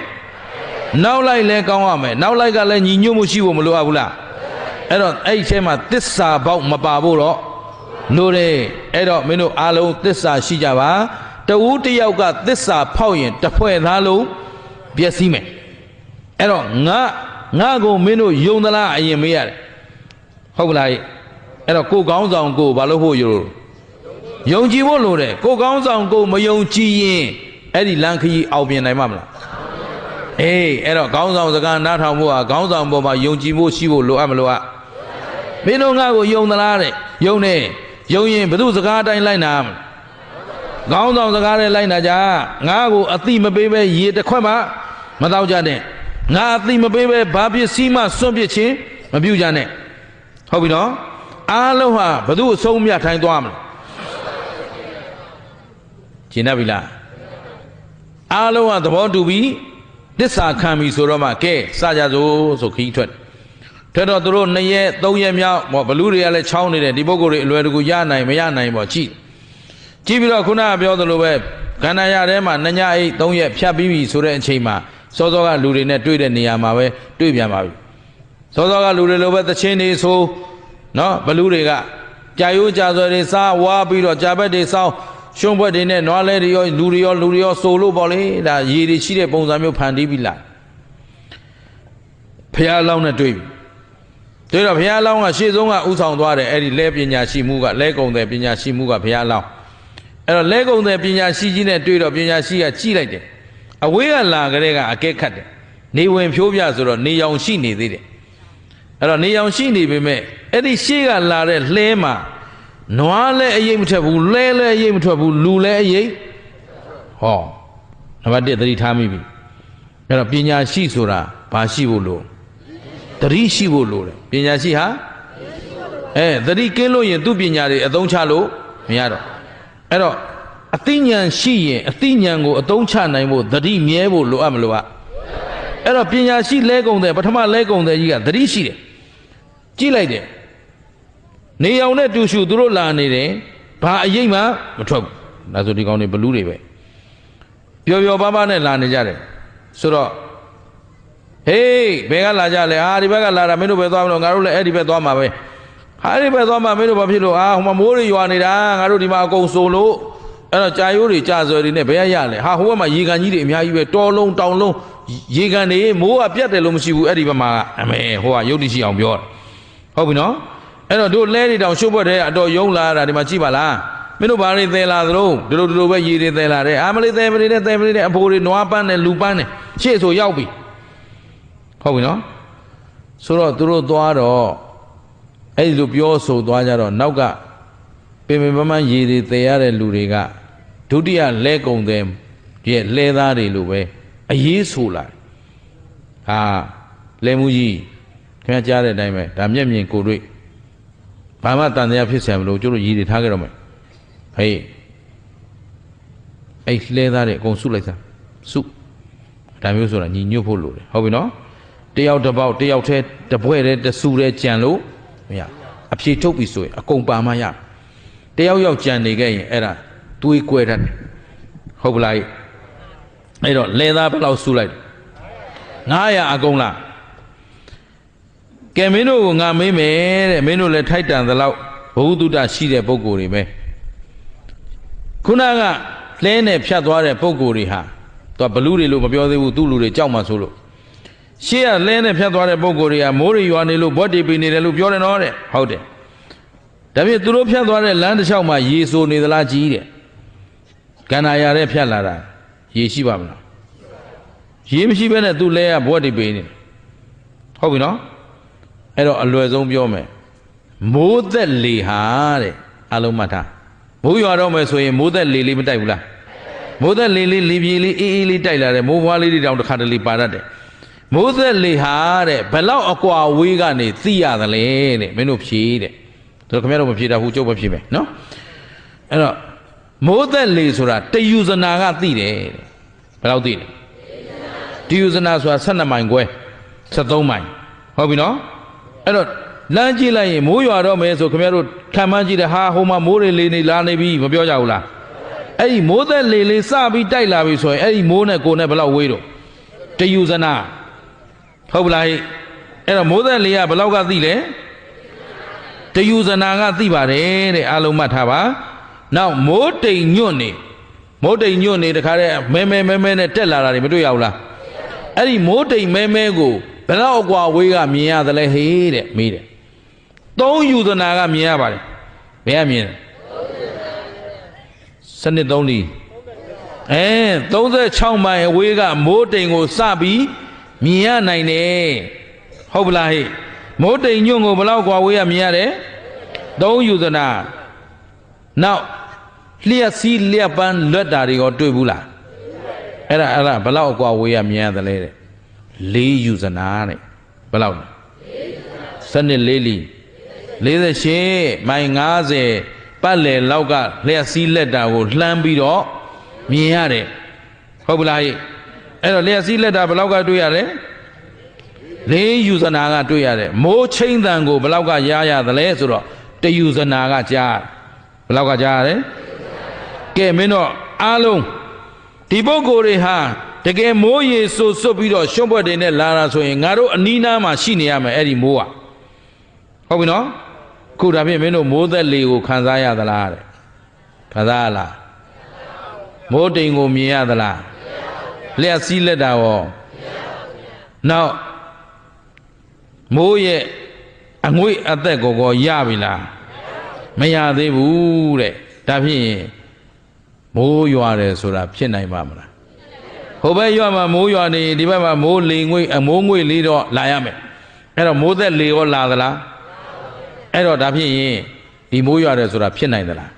နောက်လိုက်လဲကောင်းရမယ်နောက်လိုက်ကလည်းညီညွတ်မှုရှိဖို့မလိုအပ်ဘူးလားအဲ့တော့အဲ့ဒီထဲမှာသစ္စာပေါက်မပါဖို့တော့လိုတယ်အဲ့တော့မင်းတို့အားလုံးသစ္စာရှိကြပါ တဝူးတယောက်ကသစ္စာဖောက်ရင်တစ်ဖွဲ့သားလုံးပျက်စီးမယ်အဲ့တော့ငါကိုမင်းတို့ယုံသလားအရင်မေးရတယ်ဟုတ်လားအဲ့တော့ကိုကောင်းဆောင်ကိုဘာလို့ဖို့ယုံကြည်ဖို့လိုတယ်ကိုကောင်းဆောင်ကိုမယုံကြည်ရင်အဲ့ဒီလမ်းခရီးအောင်ပြင်နိုင်မှာမလားအေးအဲ့တော့ကောင်းဆောင်စကားနားထောင်ဖို့ဟာကောင်းဆောင်ပေါ်မှာယုံကြည်ဖို့ရှိဖို့လိုအပ်မလို့อ่ะမင်းတို့ငါ့ကိုယုံသလားတဲ့ယုံနေယုံရင်ဘု து စကားအတိုင်းလိုက်နာမလားကောင်းဆောင်စကားနဲ့လိုက်နာကြငါ့ကိုအတိမပေးပဲရေတစ်ခွက်မှမတော့ကြနဲ့ငါအတိမပေးပဲဘာပစ္စည်းမှစွန့်ပစ်ခြင်းမပြုကြနဲ့ဟုတ်ပြီနော်အားလုံးဟာဘု து အဆုံးမြတ်ထိုင်သွားမလားရှင်းတတ်ပြီလားအားလုံးကသဘောတူပြီးတစ္ဆာခံပြီဆိုတော့မှကဲစကြစို့ဆိုခီးထွက်တော့သူတို့2ရက်3ရက်မြောက်ဘလူတွေကလည်းချောင်းနေတယ်ဒီပုဂ္ဂိုလ်တွေအလွယ်တကူရနိုင်မရနိုင်ပေါ့ကြည့်ပြီးတော့ခုနကပြောသလိုပဲခန္ဓာရထဲမှာ2ညအိတ်3ရက်ဖြတ်ပြီးပြီဆိုတဲ့အချိန်မှာစောစောကလူတွေနဲ့တွေ့တဲ့နေရာမှာပဲတွေ့ပြန်ပါပြီစောစောကလူတွေလိုပဲသချင်းတွေဆိုနော်ဘလူတွေကကြာရိုးကြာစွဲတွေစားဝါပြီးတော့ကြာဘက်တွေစောင်းရှုံးဘက်တွေနဲ့နွားလဲတွေရောလူတွေရောဆိုလို့ပေါ့လေဒါရေတွေရှိတဲ့ပုံစံမျိုးဖန်တီးပြီးလာဖះလောင်းနဲ့တွေ့ပြီတော့ဘုရားလောင်းကရှေ့ဆုံးကဥဆောင်သွားတယ်အဲ့ဒီလဲပညာရှိမှုကလဲကုံတဲ့ပညာရှိမှုကဘုရားလောင်းအဲ့တော့လဲကုံတဲ့ပညာရှိကြီးနဲ့တွေ့တော့ပညာရှိကကြည့်လိုက်တယ်အဝေးကလာကြတဲ့ကအကဲခတ်တယ်နေဝင်ဖြိုးပြဆိုတော့နေရောင်ရှိနေသေးတယ်အဲ့တော့နေရောင်ရှိနေပေမဲ့အဲ့ဒီရှေ့ကလာတဲ့လှဲမှာနွားလဲအရေးမထွက်ဘူးလဲလဲအရေးမထွက်ဘူးလူလဲအရေးဟောနံပါတ်1သတိထားမိပြီအဲ့တော့ပညာရှိဆိုတာဘာရှိဖို့လို့တတိရှိဖို့လိုတယ်ပညာရှိဟာတတိကင်းလို့ရင်သူ့ပညာတွေအသုံးချလို့မရတော့အဲ့တော့အသိဉာဏ်ရှိရင်အသိဉာဏ်ကိုအသုံးချနိုင်ဖို့တတိမြဲဖို့လိုအပ်မလို့อ่ะအဲ့တော့ပညာရှိလဲကုန်တယ်ပထမလဲကုန်တယ်ကြီးကတတိရှိတယ်ကြည့်လိုက်တယ်နေအောင်နဲ့တူရှူသူတို့လာနေတယ်ဘာအရေးမှမထွက်ဘူးဒါဆိုဒီကောင်တွေဘလူးတွေပဲပျော်ပျော်ပါးပါးနဲ့လာနေကြတယ်ဆိုတော့ဟေးဘယ်ကလာကြလဲဒီဘက်ကလာတာမင်းတို့ပဲသွားမလို့ငါတို့လည်းအဲ့ဒီဘက်သွားမှာပဲအဲ့ဒီဘက်သွားမှာမင်းတို့ဘာဖြစ်လို့ဟိုမှာမိုးတွေရွာနေတာငါတို့ဒီမှာအကုန်စုံလို့အဲ့တော့ကြာရိုးတွေကြာဆွဲတွေနဲ့ဘယ်ရလဲဟိုဘက်မှာရေကန်ကြီးတွေအများကြီးပဲတော်လုံးတောင်လုံးရေကန်တွေမိုးကပြတ်တယ်လို့မရှိဘူးအဲ့ဒီဘက်မှာအမေဟိုကရုပ်တည်ရှိအောင်ပြောတာဟုတ်ပြီနော်အဲ့တော့တို့လဲတွေတောင်ရှုပ်ဘက်တဲ့အတော်ယုံလာတာဒီမှာကြည့်ပါလားမင်းတို့ဘာတွေသဲလာသလုံးဒီလိုပဲရေတွေသဲလာတယ်မလေးသဲမလေးနဲ့သဲမလေးနဲ့အဖိုးတွေနွားပန်းနဲ့လူပန်းနဲ့ရှေ့ဆိုရောက်ပြီဟုတ်ပြီနော်ဆိုတော့သူတို့သွားတော့အဲ့ဒီလိုပြောဆိုသွားကြတော့နောက်ကပင်ပင်ပန်းပန်းရေတွေတည်ရတဲ့လူတွေကဒုတိယလဲကုံတဲ့ရဲ့လဲသားတွေလိုပဲအရေးဆိုလာဟာလဲမှုကြီးခင်ဗျားကြားတဲ့အတိုင်းပဲဒါမျက်မြင်ကိုယ်တွေ့ဘာမှတန်တရားဖြစ်ဆံမလို့ကျတို့ရေတွေထားကြတော့မယ်ဟေးအဲ့လဲသားတွေအကုန်စုလိုက်စမ်းစုဒါမျိုးဆိုတာညီညွတ်ဖို့လိုတယ်ဟုတ်ပြီနော်တယောက်တစ်ပေါက်တယောက်တည်းတပွဲတည်းတဆူတည်းကြံလို့မရအဖြေထုတ်ပြီဆိုရင်အကုန်ပါမှရတယောက်ယောက်ကြံနေခဲ့ရင်အဲ့ဒါတွေးကွဲတတ်တယ်ဟုတ်ပလားအဲ့တော့လဲသားဘယ်လောက်ဆူလိုက်900အကုန်လားကဲမင်းတို့ကငါမေးမယ်တဲ့မင်းတို့လည်းထိုက်တန်သလောက်ဘုဟုတုတရှိတဲ့ပုံကိုယ်တွေပဲခုနကလဲနဲ့ဖြတ်သွားတဲ့ပုံကိုယ်တွေဟာသူကဘလူးတွေလို့မပြောသေးဘူးသူ့လူတွေကြောက်မှဆိုလို့ရှေ့ကလဲနဲ့ဖြတ်သွားတဲ့ပုံကိုယ်တွေကမိုးတွေရွာနေလို့ဘွက်တွေပေးနေတယ်လို့ပြောတယ်နော်တဲ့ဟုတ်တယ်ဒါဖြင့်သူတို့ဖြတ်သွားတဲ့လမ်းတစ်လျှောက်မှာရေဆိုနေသလားကြီးတဲ့ကန္နာရတဲ့ဖြတ်လာတာရေရှိပါမလားရေမရှိဘဲနဲ့သူ့လဲကဘွက်တွေပေးနေတယ်ဟုတ်ပြီနော်အဲ့တော့အလွယ်ဆုံးပြောမယ်မိုးသက်လေဟာတဲ့အလုံးမှတ်ထားမိုးရွာတော့မယ်ဆိုရင်မိုးသက်လေလေးမတိုက်ဘူးလားမိုးသက်လေလေးလေပြေလေးအေးအေးလေးတိုက်လာတယ်မိုးဘွားလေးတွေတောင်တစ်ခါတလေပါတတ်တယ်မိုးသက်လေဟာတဲ့ဘယ်လောက်အကွာဝေးကနေသိရသလဲတဲ့မင်းတို့ဖြေတဲ့တို့ခင်ဗျားတို့မဖြေတာဘူးကျုပ်ပဲဖြေမယ်နော်အဲ့တော့မိုးသက်လေဆိုတာတယူဇနာကသိတယ်ဘယ်လောက်သိလဲတယူဇနာဆိုတာ12မိုင်ခွဲ73မိုင်ဟုတ်ပြီနော်အဲ့တော့လမ်းကြည့်လိုက်ရင်မိုးရွာတော့မယ်ဆိုခင်ဗျားတို့ခံမှန်းကြည့်တယ်ဟာဟိုမှာမိုးတွေလေနေလာနေပြီမပြောကြဘူးလားအဲ့ဒီမိုးသက်လေလေးစပြီးတိုက်လာပြီဆိုရင်အဲ့ဒီမိုးနဲ့ကိုယ်နဲ့ဘယ်လောက်ဝေးတော့တယူဇနာဟုတ်ပလားအဲ့တော့မိုးသက်လေကဘယ်လောက်ကသိလဲတယူဇနာကသိပါတယ်တဲ့အားလုံးမှတ်ထားပါနောက်မိုးတိမ်ညွန့်နေ မိုးတိမ်ညွန့်နေတခါတည်းမဲနဲ့တက်လာတာတွေမတွေ့ရဘူးလားအဲ့ဒီမိုးတိမ်မဲကိုဘယ်တော့အကွာဝေးကမြင်ရသလဲဟေးတဲ့မေးတယ်3ယူဇနာကမြင်ရပါတယ်ဘယ်ကမြင်လဲစနစ်3လီ36မိုင်အဝေးကမိုးတိမ်ကိုစပြီးမြင်ရနိုင်တယ်ဟုတ်ပလားဟဲ့မိုးတိမ်ညွန့်ကိုဘယ်တော့ကွာဝေးကမြင်ရတယ်3ယူဇနာနောက်လျှက်စီးလျှက်ပန်းလွတ်တာတွေရောတွေ့ဘူးလားအဲ့ဒါဘယ်တော့ကွာဝေးကမြင်ရသလဲတဲ့4ယူဇနာတဲ့ဘယ်လောက်လဲစနစ်4လီ48မိုင်50ပတ်လည်လောက်ကလျှက်စီးလက်တာကိုလှမ်းပြီးတော့မြင်ရတယ်ဟုတ်ပလားဟဲ့အဲ့တော့လျှက်စီးလက်တာဘယ်လောက်ကတွေ့ရတယ်4ယူဇနာကတွေ့ရတယ်မိုးချင်းတန်ကိုဘယ်လောက်ကရရသလဲဆိုတော့1ယူဇနာကကြားဘယ်လောက်ကကြားရတယ်ကဲမင်းတို့အားလုံးဒီပုဂ္ဂိုလ်တွေဟာတကယ်မိုးရေဆိုစွတ်ပြီးတော့ရွှွန့်ပွက်တွေနဲ့လာတာဆိုရင်ငါတို့အနီးနားမှာရှိနေရမယ်အဲ့ဒီမိုးကဟုတ်ပြီနော်ခုဒါဖြင့်မင်းတို့မိုးသက်လေကိုခံစားရသလားတဲ့ခံစားရလားမိုးတိမ်ကိုမြင်ရသလားလျှက်စီးလက်တာရောနောက်မိုးရဲ့အငွေ့အသက်ကိုရပြီလားမရသေးဘူးတဲ့ဒါဖြင့်မိုးရွာတယ်ဆိုတာဖြစ်နိုင်ပါမလားဟိုဘက်ရွာမှာမိုးရွာနေဒီဘက်မှာမိုးလေငွေ့မိုးငွေ့လေးတော့လာရမယ်အဲ့တော့မိုးသက်လေရောလာသလားအဲ့တော့ဒါဖြစ်ရင်ဒီမိုးရွာတယ်ဆိုတာဖြစ်နိုင်သလား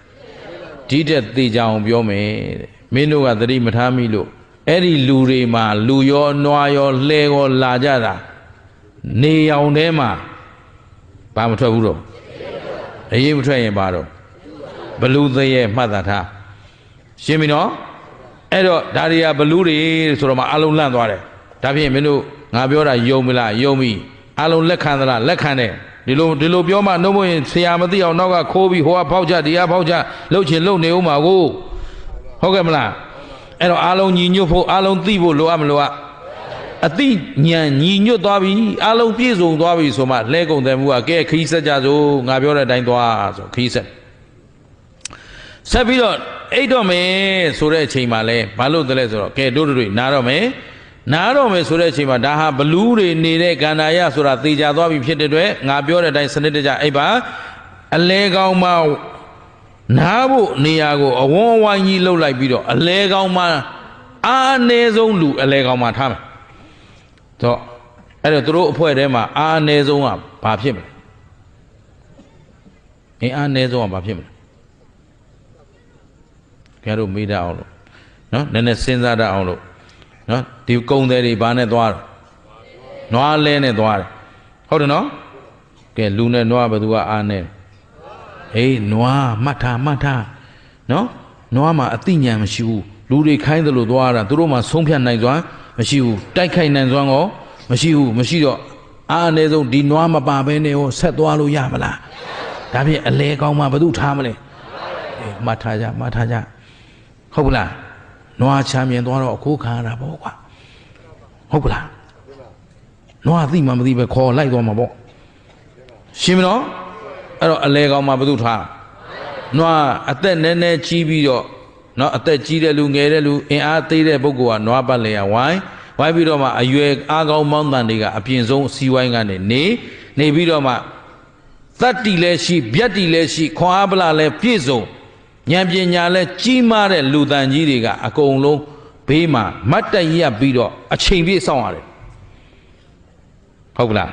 ဒီတဲ့သေချာအောင်ပြောမယ်တဲ့မင်းတို့ကသတိမထားမိလို့အဲ့ဒီလူတွေမှာလူရောနွားရောလှဲရောလာကြတာနေရောင်ထဲမှာဘာမထွက်ဘူးတော့အရေးမထွက်ရင်ဘာတော့ဘလူးသေးရဲ့မှတ်သားထားရှင်းပြီနော်အဲ့တော့ဒါတွေကဘလူးတွေဆိုတော့မှအလုံးလန့်သွားတယ်ဒါဖြင့်မင်းတို့ငါပြောတာယုံမလားယုံပြီအလုံးလက်ခံသလားလက်ခံတယ်ဒီလိုပြောမှနှုတ်မရင်ဆရာမသိအောင်နောက်ကခိုးပြီးဟိုကဖောက်ချဒီကဖောက်ချလှုပ်ချင်လှုပ်နေဦးမှာကိုဟုတ်ကဲ့မလားအဲ့တော့အလုံးညီညွတ်ဖို့အလုံးသိဖို့လိုအပ်မလို့အသိဉာဏ်ညီညွတ်သွားပြီအလုံးပြည့်စုံသွားပြီဆိုမှလဲကုန်တယ်မှုကကဲခီးဆက်ကြစို့ငါပြောတဲ့အတိုင်းသွားဆိုခီးဆက်ပြီးတော့အိတ်တော့မယ်ဆိုတဲ့အချိန်မှာလဲဘာလို့တလဲဆိုတော့ကဲတို့နားတော့မယ်ဆိုတဲ့အချိန်မှာဒါဟာဘလူးတွေနေတဲ့ကန္နာယဆိုတာသေချာသွားပြီဖြစ်တဲ့အတွက်ငါပြောတဲ့အတိုင်းစနစ်တကျအိပ်ပါအလဲကောင်းမှနားဖို့နေရာကိုအဝန်းဝိုင်းကြီးလှုပ်လိုက်ပြီးတော့အလဲကောင်းမှအားအနည်းဆုံးလူအလဲကောင်းမှထားမယ်တော့အဲ့တော့သူတို့အဖွဲ့ထဲမှာအားအနည်းဆုံးကဘာဖြစ်မလဲအားအနည်းဆုံးကဘာဖြစ်မလဲခင်ဗျားတို့မေးတတ်အောင်လို့နော်နည်းနည်းစဉ်းစားတတ်အောင်လို့နော်ဒီကုံတယ်တွေဘာနဲ့သွားတော့နွားလဲနဲ့သွားတယ်ဟုတ်တယ်နော်ကဲလူနဲ့နွားဘယ်သူကအားနဲ့ဟေးနွားမှတ်ထားနော်နွားမှာအသိဉာဏ်မရှိဘူးလူတွေခိုင်းတယ်လို့သွားတာသူတို့မှဆုံးဖြတ်နိုင်စွမ်းမရှိဘူးတိုက်ခိုက်နိုင်စွမ်းကောမရှိတော့အားအနည်းဆုံးဒီနွားမပါဘဲနဲ့ရောဆက်သွားလို့ရမလားဒါဖြင့်အလဲကောင်းမှဘယ်သူထားမလဲမှတ်ထားကြဟုတ်ပလားနွားချမ်းမြင်သွားတော့အခုခံရတာပေါ့ကွာဟုတ်ပလားနွားသိမှမသိပဲခေါ်လိုက်သွားမှာပေါ့ရှင်းမနော်အဲ့တော့အလဲကောင်းမှဘယ်သူထားနွားအသက်နည်းနည်းကြီးပြီးတော့နော်အသက်ကြီးတဲ့လူငယ်တဲ့လူအင်အားသေးတဲ့ပုဂ္ဂိုလ်ကနွားပတ်လေဝိုင်းပြီးတော့မှအရွယ်အားကောင်းမောင်းတန်တွေကအပြင်ဆုံးစီဝိုင်းကနေနေပြီးတော့မှသတ္တိလည်းရှိဗျတ်တိလည်းရှိခွန်အားပလလည်းပြည့်စုံဉာဏ်ပညာလည်းကြီးမားတဲ့လူတန်ကြီးတွေကအကုန်လုံးဘေးမှာမတ်တရက်ပြီးတော့အချိန်ပြည့်စောင့်ရတယ်ဟုတ်ကလား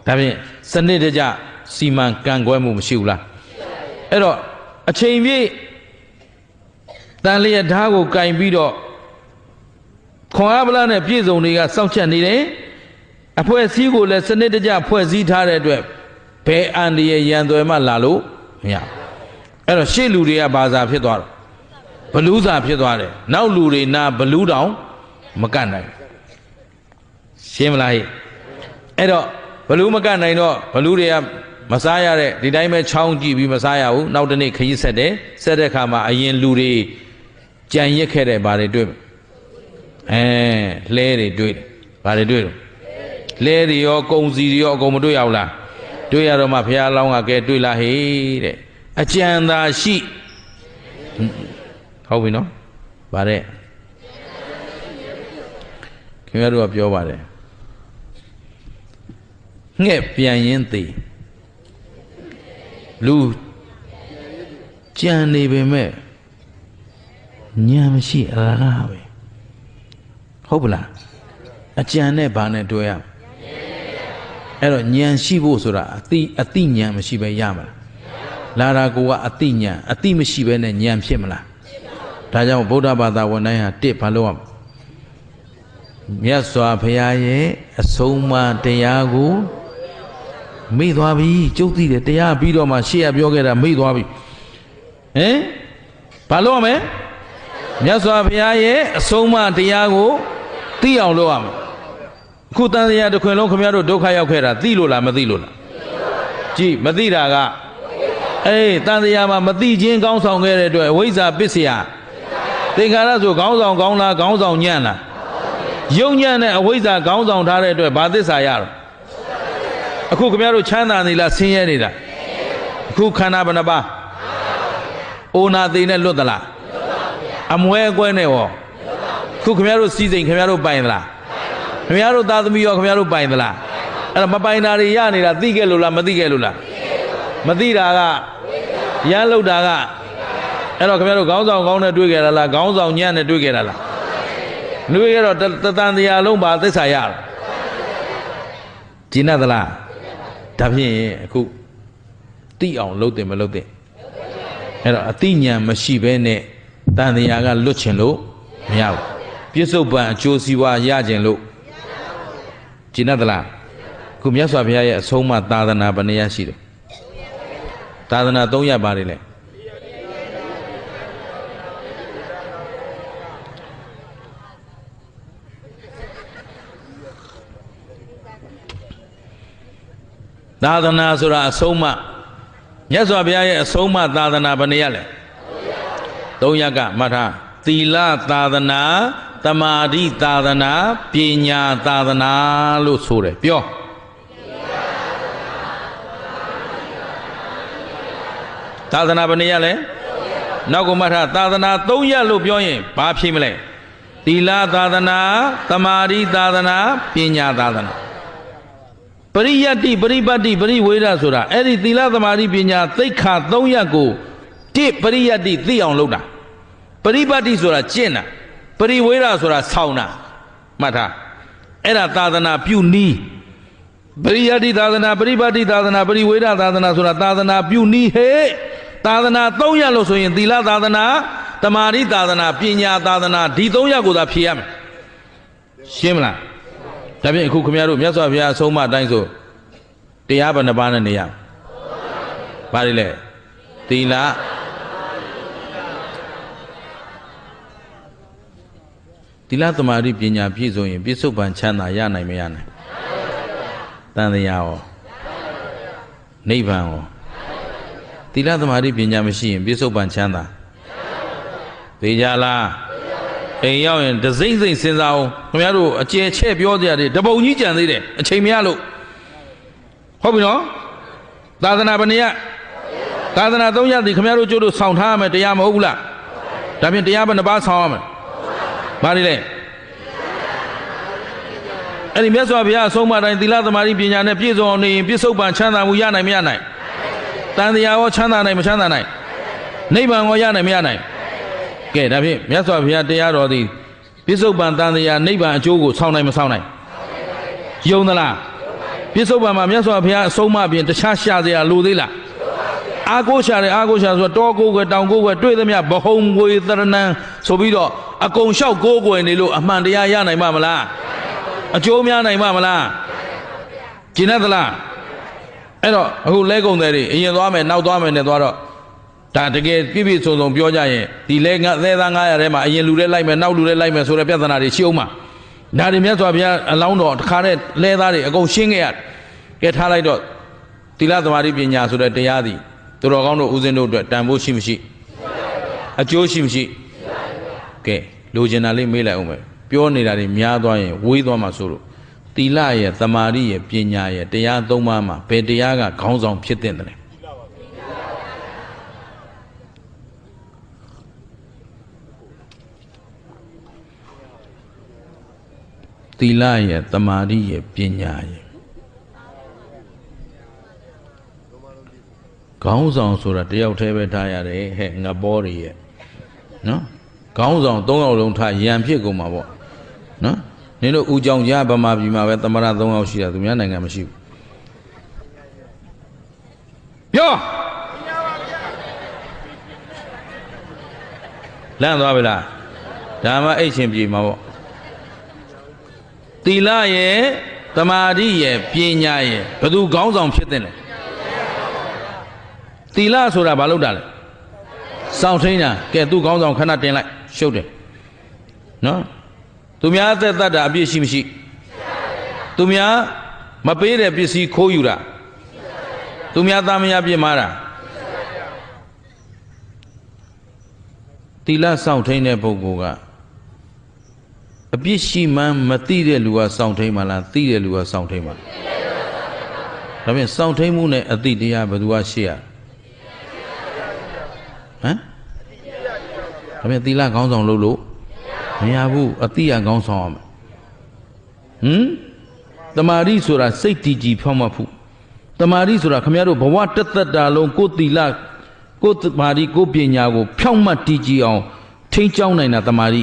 ဒါဖြင့်စနစ်တကျစီမံကန့်ကွက်မှုမရှိဘူးလားအဲ့တော့အချိန်ပြည့်တန်လျက်ဓာတ်ကိုကင်ပြီးတော့ခွန်အားပလနဲ့ပြည့်စုံတွေကစောင့်ချက်နေတယ်အဖွဲ့အစည်းကိုလည်းစနစ်တကျဖွဲ့စည်းထားတဲ့အတွက်ဘယ်အန္တရာယ်ရန်သွယ်မှလာလို့မရအဲ့တော့ရှေ့လူတွေကဘာသာဖြစ်သွားတော့ဘလူးစာဖြစ်သွားတယ်နောက်လူတွေနာဘလူးတောင်မကတ်နိုင်ရှင်းမလားဟဲ့အဲ့တော့ဘလူးမကတ်နိုင်တော့ဘလူးတွေကမစားရတဲ့ဒီတိုင်းပဲချောင်းကြည့်ပြီးမစားရဘူးနောက်တနေ့ခရီးဆက်တဲ့ခါမှာအရင်လူတွေကြံရစ်ခဲ့တဲ့ဘာတွေတွေ့လှဲတွေတွေ့တယ်ဘာတွေတွေ့တော့လှဲတွေရောကုံစီတွေရောအကုန်မတွေ့ရဘူးလားတွေ့ရတော့မှဘုရားလောင်းကကဲတွေ့လားဟေးတဲ့အကြံသာရှိဟုတ်ပြီနော် ဗါတဲ့ခင်ဗျားတို့ကပြောပါတယ်ငှက်ပြန်ရင်သေးလူကြံနေပေမဲ့ဉာဏ်မရှိအလားပဲဟုတ်ပလားအကြံနဲ့ဘာနဲ့တွဲရမလဲအဲ့တော့ဉာဏ်ရှိဖို့ဆိုတာအတိဉာဏ်မရှိပဲရမလားလာတာကိုကအတိဉာဏ်အတိမရှိပဲနဲ့ဉာဏ်ဖြစ်မလားဒါကြောင့်ဗုဒ္ဓဘာသာဝင်တိုင်းဟာတစ်ဘာလို့ရမလဲမြတ်စွာဘုရားရဲ့အဆုံးအမတရားကိုမေ့သွားပြီကျုပ်သိတယ်တရားပြီးတော့မှရှေ့ကပြောခဲ့တာမေ့သွားပြီဟင်ဘာလို့ရမလဲမြတ်စွာဘုရားရဲ့အဆုံးအမတရားကိုသိအောင်လုပ်ရမယ်အခုတန်တရားတစ်ခွင်လုံးခင်ဗျားတို့ဒုက္ခရောက်ခဲ့တာသိလို့လားမသိလို့လားကြည့်မသိတာကတန်တရားမှာမသိချင်းကောင်းဆောင်ခဲ့တဲ့အတွက်အဝိဇ္ဇာပစ္စယသင်္ခါရဆိုခေါင်းဆောင်ကောင်းလားခေါင်းဆောင်ညံ့လားယုံညံ့တဲ့အဝိဇ္ဇာခေါင်းဆောင်ထားတဲ့အတွက်ဘာသစ္စာရတော့အခုခင်ဗျားတို့ချမ်းသာနေလားဆင်းရဲနေတာအခုခန္ဓာဘယ်နှပါအိုနာသေးနဲ့လွတ်သလားအမွဲအကွဲနဲ့ရောခုခင်ဗျားတို့စီစိန်ခင်ဗျားတို့ပိုင်သလားခင်ဗျားတို့သားသမီးရောခင်ဗျားတို့ပိုင်သလားအဲ့တော့မပိုင်တာတွေရနေတာသိခဲ့လို့လားမသိခဲ့လို့လားမသိတာကရမ်းလောက်တာကအဲ့တော့ခင်ဗျားတို့ခေါင်းဆောင်ကောင်းနဲ့တွေ့ကြတာလားခေါင်းဆောင်ညံ့နဲ့တွေ့ကြတာလားတွေ့ရတော့တန်တရားလုံးပါသစ္စာရတော့ကျင်းသလားဒါဖြင့်အခုသိအောင်လုပ်တယ်မလုပ်တယ်အဲ့တော့အသိဉာဏ်မရှိဘဲနဲ့တန်တရားကလွတ်ချင်လို့မရဘူးပြစ္ဆုတ်ပံအကျိုးစီးပွားရခြင်းလို့ကျင့်သလားခုမြတ်စွာဘုရားရဲ့အဆုံးအမသာသနာဘယ်နှရရှိတယ်သာသနာ3ရပ်ပါတယ်လေသာသနာဆိုတာအဆုံးအမမြတ်စွာဘုရားရဲ့အဆုံးအမသာသနာဘယ်နှရလဲ3ရပ်ကမှတ်ထားသီလသာသနာသမာဓိသာသနာပညာသာသနာလို့ဆိုတယ်ပြောသာသနာဘယ်နှရလဲနောက်ကမှတ်ထားသာသနာ3ရပ်လို့ပြောရင်ဘာဖြစ်မလဲသီလသာသနာသမာဓိသာသနာပညာသာသနာပရိယတ္တိပရိပတ်တိပရိဝေဒဆိုတာအဲ့ဒီသီလသမာဓိပညာသိက္ခာ3ရပ်ကိုပရိယတ္တိသိအောင်လုပ်တာပရိပတ်တိဆိုတာကျင့်တာပရိဝေဒဆိုတာဆောင်းတာမှတ်ထားအဲ့ဒါသာသနာပြုနည်းပရိယတ္တိသာသနာပရိပတ်တိသာသနာပရိဝေဒသာသနာဆိုတာသာသနာပြုနည်းဟဲ့သာသနာ3ရပ်လို့ဆိုရင်သီလသာသနာသမာဓိသာသနာပညာသာသနာဒီ3ရပ်ကိုသာဖြေရမယ်ရှင်းမလားဒါဖြင့်အခုခင်ဗျားတို့မြတ်စွာဘုရားအဆုံးအမအတိုင်းဆိုတရားဘယ်နှပါးနဲ့နေရဘာလဲသီလသီလသမာဓိပညာပြည့်စုံရင်ပြစ္ဆုတ်ပံချမ်းသာရနိုင်မရနိုင်တန်တရားရောနိဗ္ဗာန်ရောသီလသမာဓိပညာမရှိရင်ပြစ္ဆုတ်ပံချမ်းသာသိကြလားအိမ်ရောက်ရင်တစိမ့်စိမ့်စဉ်းစားအောင်ခင်ဗျားတို့အကျယ်ချဲ့ပြောကြရတယ်တပုံကြီးကြံသေးတယ်အချိန်မရလို့ဟုတ်ပြီနော်သာသနာပဏိယသာသနာ3ရပ်ဒီခင်ဗျားတို့ကျိုးတို့ဆောင်ထားရမယ်တရားမဟုတ်ဘူးလားဒါဖြင့်တရားဘယ်နှပါးဆောင်ရမလဲဘာလဲအဲ့ဒီမြတ်စွာဘုရားအဆုံးအမတိုင်းသီလသမာဓိပညာနဲ့ပြည့်စုံအောင်နေရင်ပြစ္ဆုတ်ပံချမ်းသာမှုရနိုင်မရနိုင်တန်တရားရောချမ်းသာနိုင်မချမ်းသာနိုင်နိဗ္ဗာန်ရောရနိုင်မရနိုင်ကဲဒါဖြင့်မြတ်စွာဘုရားတရားတော်သည်ပြစ္ဆုတ်ပံတန်တရားနိဗ္ဗာန်အကျိုးကိုဆောင်နိုင်မဆောင်နိုင်ယုံသလားပြစ္ဆုတ်ပံမှာမြတ်စွာဘုရားအဆုံးအမပြင်တခြားရှာစရာလိုသေးလားအာကိုရှာတယ်အာကိုရှာဆိုတော့တောကိုယ်ွယ်တောင်ကိုယ်ွယ်တွေ့သမျှဘဟုံငွေသရဏံဆိုပြီးတော့အကုန်လျှောက်ကိုယ်ွယ်နေလို့အမှန်တရားရနိုင်မှာမလားအကျိုးများနိုင်မှာမလားကျင်တတ်သလားအဲ့တော့အခုလဲကုန်တယ်တွေအရင်သွားမယ်နောက်သွားမယ်နဲ့သွားတော့ဒါတကယ်ပြည့်ပြည့်စုံစုံပြောကြရင်ဒီလဲငါသဲသား900ထဲမှာအရင်လူတွေလိုက်မယ်နောက်လူတွေလိုက်မယ်ဆိုတဲ့ပြဿနာတွေရှိအောင်မှာဒါတွေမြတ်စွာဘုရားအလောင်းတော်တခါနဲ့လဲသားတွေအကုန်ရှင်းခဲ့ရကဲထားလိုက်တော့သီလသမာဓိပညာဆိုတဲ့တရားသည်သူတော်ကောင်းတို့ဦးဇင်းတို့အတွက်တန်ဖိုးရှိမရှိအကျိုးရှိမရှိကဲလိုချင်တာလေးမေးလိုက်အောင်မယ်ပြောနေတာတွေများသွားရင်ဝေးသွားမှာဆိုလို့သီလရဲ့သမာဓိရဲ့ပညာရဲ့တရား3ပါးမှာဘယ်တရားကခေါင်းဆောင်ဖြစ်တဲ့တယ် သီလရဲ့တမာတိရဲ့ပညာရဲ့ခေါင်းဆောင်ဆိုတာတယောက်တည်းပဲထားရတယ်ဟဲ့ငဘောတွေရဲ့နော်ခေါင်းဆောင်၃ယောက်လုံးထားရံဖြစ်ကုန်မှာပေါ့နော်နင်တို့ဦးကြောင်ကြဗမာပြည်မှာပဲသမရ၃ယောက်ရှိတာသူများနိုင်ငံမရှိဘူးပြောလန့်သွားပြီလားဒါမှအိတ်ရှင်ပြေမှာပေါ့သီလရဲ့တမာတိရဲ့ပညာရဲ့ဘယ်သူခေါင်းဆောင်ဖြစ်တဲ့လဲသီလဆိုတာဘာလို့တာလဲစောင့်ထိန်တာကဲသူခေါင်းဆောင်ခဏတင်လိုက်ရှုပ်တယ်နော်သူများသက်သက်တာအပြည့်ရှိမရှိသူများမပေးတဲ့ပစ္စည်းခိုးယူတာသူများသားမယားပြစ်မှားတာသီလစောင့်ထိန်တဲ့ပုဂ္ဂိုလ်ကအပြစ်ရှိမှန်းမသိတဲ့လူကစောင့်ထိန်မှလားသိတဲ့လူကစောင့်ထိန်မှလားဒါဖြင့်စောင့်ထိန်မှုနဲ့အသိတရားဘယ်သူကရှိရဟမ်ဒါဖြင့်သီလခေါင်းဆောင်လုပ်လို့မရဘူးအသိရခေါင်းဆောင်ရမယ်တမာတိဆိုတာစိတ်တည်ကြည်ဖြောင့်မတ်ဖို့တမာတိဆိုတာခင်ဗျားတို့ဘဝတသက်တာလုံးကိုယ်သီလကိုယ်တမာတိကိုယ်ပညာကိုဖြောင့်မတ်တည်ကြည်အောင်ထိန်းကျောင်းနိုင်တာတမာတိ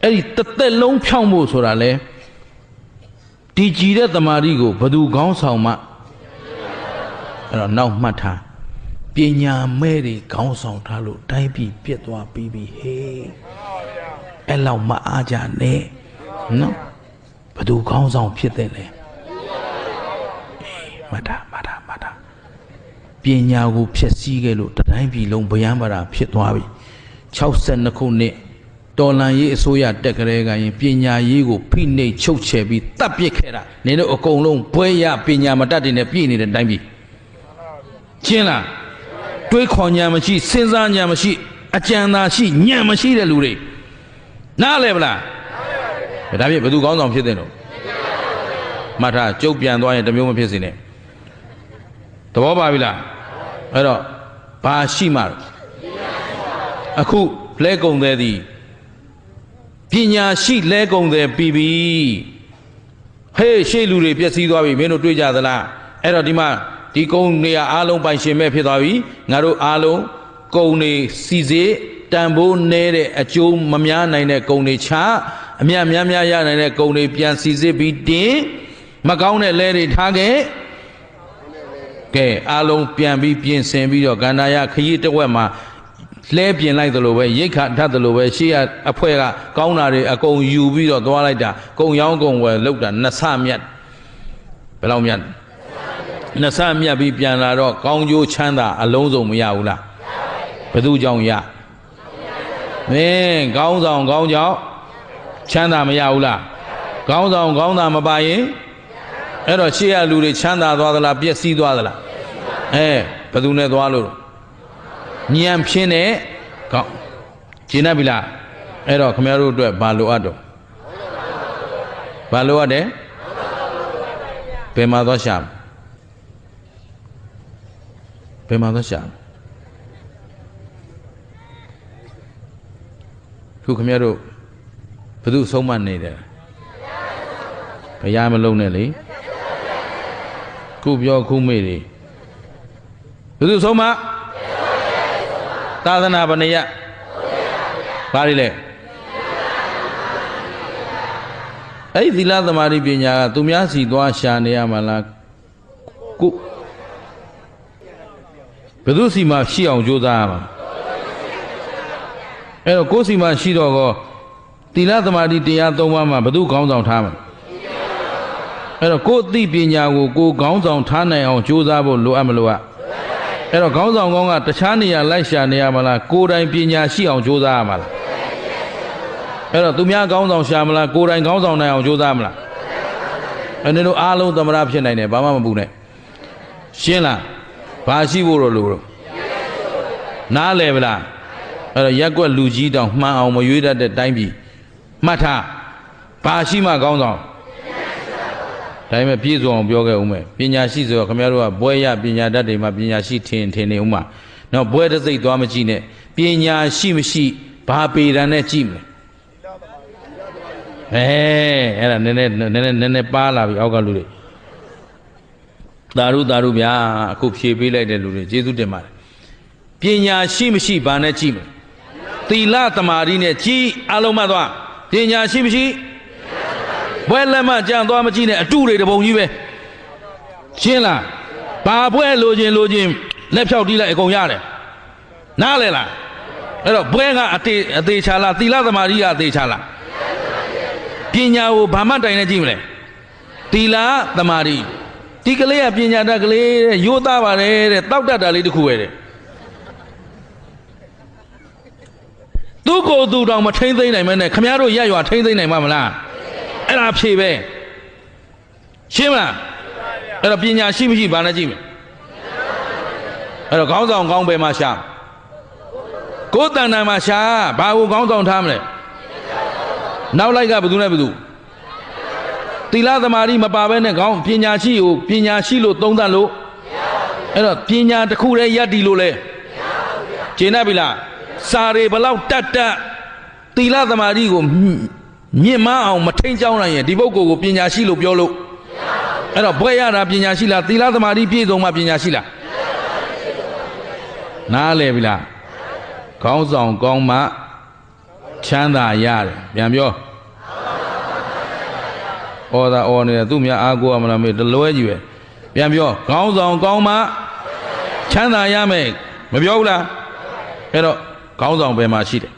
အဲ့ဒီတစ်သက်လုံးဖြောင့်ဖို့ဆိုတာလေတည်ကြည်တဲ့တမာတိကိုဘယ်သူခေါင်းဆောင်မှအဲ့တော့နောက်မှတ်ထားပညာမဲ့တွေခေါင်းဆောင်ထားလို့တိုင်းပြည်ပြက်သွားပြီးပြီဟေးအဲ့လောက်မအားကြနဲ့နော်ဘယ်သူခေါင်းဆောင်ဖြစ်တဲ့လဲမတာပညာကိုဖျက်ဆီးခဲ့လို့တိုင်းပြည်လုံးဗျမ်းပါတာဖြစ်သွားပြီ62ခုနှစ်တော်လန်ရေးအစိုးရတက်ကလေးကရင်ပညာရေးကိုဖိနှိပ်ချုပ်ချယ်ပြီးတပ်ပစ်ခဲ့တာနင်တို့အကုန်လုံးဘွဲရပညာမတတ်တဲ့နဲ့ပြည်နေတဲ့တိုင်းပြည်ရှင်းလားတွေးခေါ်ဉာဏ်မရှိစဉ်းစားဉာဏ်မရှိအကြံသာရှိဉာဏ်မရှိတဲ့လူတွေနားလဲဗလားဒါဖြင့်ဘယ်သူကောင်းဆောင်ဖြစ်တဲ့လို့မှတ်ထားကျုပ်ပြန်သွားရင်တမျိုးမဖြစ်စေနဲ့သဘောပါပြီလားအဲ့တော့ဘာရှိမှအခုလဲကုံသေးသည်ပညာရှိလဲကုံသေးပြီးပြီဟေးရှေ့လူတွေပျက်စီးသွားပြီမင်းတို့တွေ့ကြသလားအဲ့တော့ဒီမှာဒီကုန်းနေရာအားလုံးပိုင်ရှင်မဲ့ဖြစ်သွားပြီငါတို့အားလုံးကုန်းနေစီစေးတန်ဖိုးနဲတဲ့အကျိုးမများနိုင်တဲ့ကုန်းတွေချအမြတ်များရနိုင်တဲ့ကုန်းတွေပြန်စီစေးပြီးတင်မကောင်းတဲ့လဲတွေထားခဲ့ကဲအားလုံးပြန်ပြီးပြင်ဆင်ပြီးတော့ကန္တာရခရီးတစ်ဝက်မှာလဲပြင်လိုက်သလိုပဲရိတ်ခါထပ်သလိုပဲရှေ့ကအဖွဲကကောင်းတာတွေအကုန်ယူပြီးတော့သွားလိုက်တာကုံရောင်းကုံဝယ်လောက်တာနှစ်ဆမြတ်ဘယ်လောက်မြတ်နှစ်ဆမြတ်ပြီးပြန်လာတော့ကောင်းကျိုးချမ်းသာအလုံးစုံမရဘူးလားဘယ်သူကြောင့်ရမင်းကောင်းဆောင်ကောင်းကြောင့်ချမ်းသာမရဘူးလားကောင်းဆောင်ကောင်းသာမပါရင်အဲ့တော့ရှေ့ရလူတွေချမ်းသာသွားသလားပျက်စီးသွားသလားဘယ်သူနဲ့သွားလို့ဉာဏ်ဖြင်းတဲ့ကောင်းရှင်းနေပြီလားအဲ့တော့ခင်ဗျားတို့အတွက်ဘာလိုအပ်တော့ဘာလိုအပ်တယ်ဘယ်မှာသွားရှာဘယ်မှာသွားရှာခုခင်ဗျားတို့ဘယ်သူဆုံးမနေတယ်ဘုရားမလုံးနဲ့လေခုပြောခုမေ့လေဘယ်သူဆုံးမသာသနာပဏိယဘာတွေလဲအဲ့ဒီသီလသမာဓိပညာကသူများစီသွားရှာနေရမှာလားကိုဘယ်သူစီမှာရှိအောင်ကြိုးစားရမှာအဲ့တော့ကိုယ်စီမှာရှိတော့ကောသီလသမာဓိတရား၃ပါးမှာဘယ်သူခေါင်းဆောင်ထားမှာအဲ့တော့ကိုယ်သိပညာကိုကိုယ်ခေါင်းဆောင်ထားနိုင်အောင်ကြိုးစားဖို့လိုအပ်မလို့အဲ့တော့ခေါင်းဆောင်ကောင်းကတခြားနေရာလိုက်ရှာနေရမလားကိုယ်တိုင်ပညာရှိအောင်ကြိုးစားရမှာလားအဲ့တော့သူများခေါင်းဆောင်ရှာမလားကိုယ်တိုင်ခေါင်းဆောင်နိုင်အောင်ကြိုးစားမလားအဲ့ဒီလိုအားလုံးသမရဖြစ်နိုင်တယ်ဘာမှမပူနဲ့ရှင်းလားဘာရှိဖို့တော့လို့နားလဲဗလားအဲ့တော့ရက်ကွက်လူကြီးတောင်မှန်အောင်မရွေးတတ်တဲ့တိုင်းပြည်မှတ်ထားဘာရှိမှခေါင်းဆောင်ဒါပေမဲ့ပြည့်စုံအောင်ပြောခဲ့ဦးမယ်ပညာရှိဆိုတော့ခင်ဗျားတို့ကဘွဲရပညာတတ်တွေမှာပညာရှိထင်နေဦးမှာနော်ဘွဲတစ်စိတ်သွားမကြည့်နဲ့ပညာရှိမရှိဘာပေတံနဲ့ကြည့်မလဲဟ အဲ့ဒါနည်းနည်းပါလာပြီအောက်ကလူတွေသာရုဗျာအခုဖြေပေးလိုက်တဲ့လူတွေကျေးဇူးတင်ပါတယ်ပညာရှိမရှိဘာနဲ့ကြည့်မလဲသီလသမာဓိနဲ့ကြည်အလုံးမသွားပညာရှိမရှိဘွဲလက်မကြံသွားမကြည့်နဲ့အတုတွေတပုံကြီးပဲရှင်းလားဘာဘွဲလိုခြင်းလက်ဖြောက်တီးလိုက်အကုန်ရတယ်နားလဲလားအဲ့တော့ဘွဲကအသေးချာလားသီလသမာဓိကအသေးချာလားပညာကိုဘာမှတိုင်နဲ့ကြည့်မလဲသီလသမာဓိဒီကလေးကပညာတတ်ကလေးတဲ့ရိုးသားပါတယ်တဲ့တောက်တတ်တာလေးတစ်ခုပဲတဲ့သူ့ကိုယ်သူတောင်မထိမ့်သိမ့်နိုင်မနဲ့ခမည်းတော်ရရွာထိမ့်သိမ့်နိုင်မှာမလားအဲ့ဒါဖြေပဲရှင်းမလားအဲ့တော့ပညာရှိမရှိဘာနဲ့ကြည့်မလဲအဲ့တော့ခေါင်းဆောင်ကောင်းပဲမှာရှာကိုယ်တန်တန်မှာရှာဘာကိုခေါင်းဆောင်ထားမလဲနောက်လိုက်ကဘယ်သူနဲ့ဘယ်သူသီလသမာဓိမပါဘဲနဲ့ခေါင်းပညာရှိကိုပညာရှိလို့သုံးသပ်လို့အဲ့တော့ပညာတစ်ခုတည်းယက်တီလို့လဲကျင့်တတ်ပြီလားစာတွေဘလောက်တတ်သီလသမာဓိကိုမြင့်မအောင်မထိန်ကြောင်းနိုင်ရင်ဒီပုဂ္ဂိုလ်ကိုပညာရှိလို့ပြောလို့အဲ့တော့ဘွဲရတာပညာရှိလားသီလသမာဓိပြည့်စုံမှပညာရှိလားနားလဲပြီလားခေါင်းဆောင်ကောင်းမှချမ်းသာရတယ်ပြန်ပြောဩသာဩနေသူ့များအားကိုးရမလားမေးတလွဲကြီးပဲပြန်ပြောခေါင်းဆောင်ကောင်းမှချမ်းသာရမယ်မပြောဘူးလားအဲ့တော့ခေါင်းဆောင်ဘယ်မှာရှိတယ်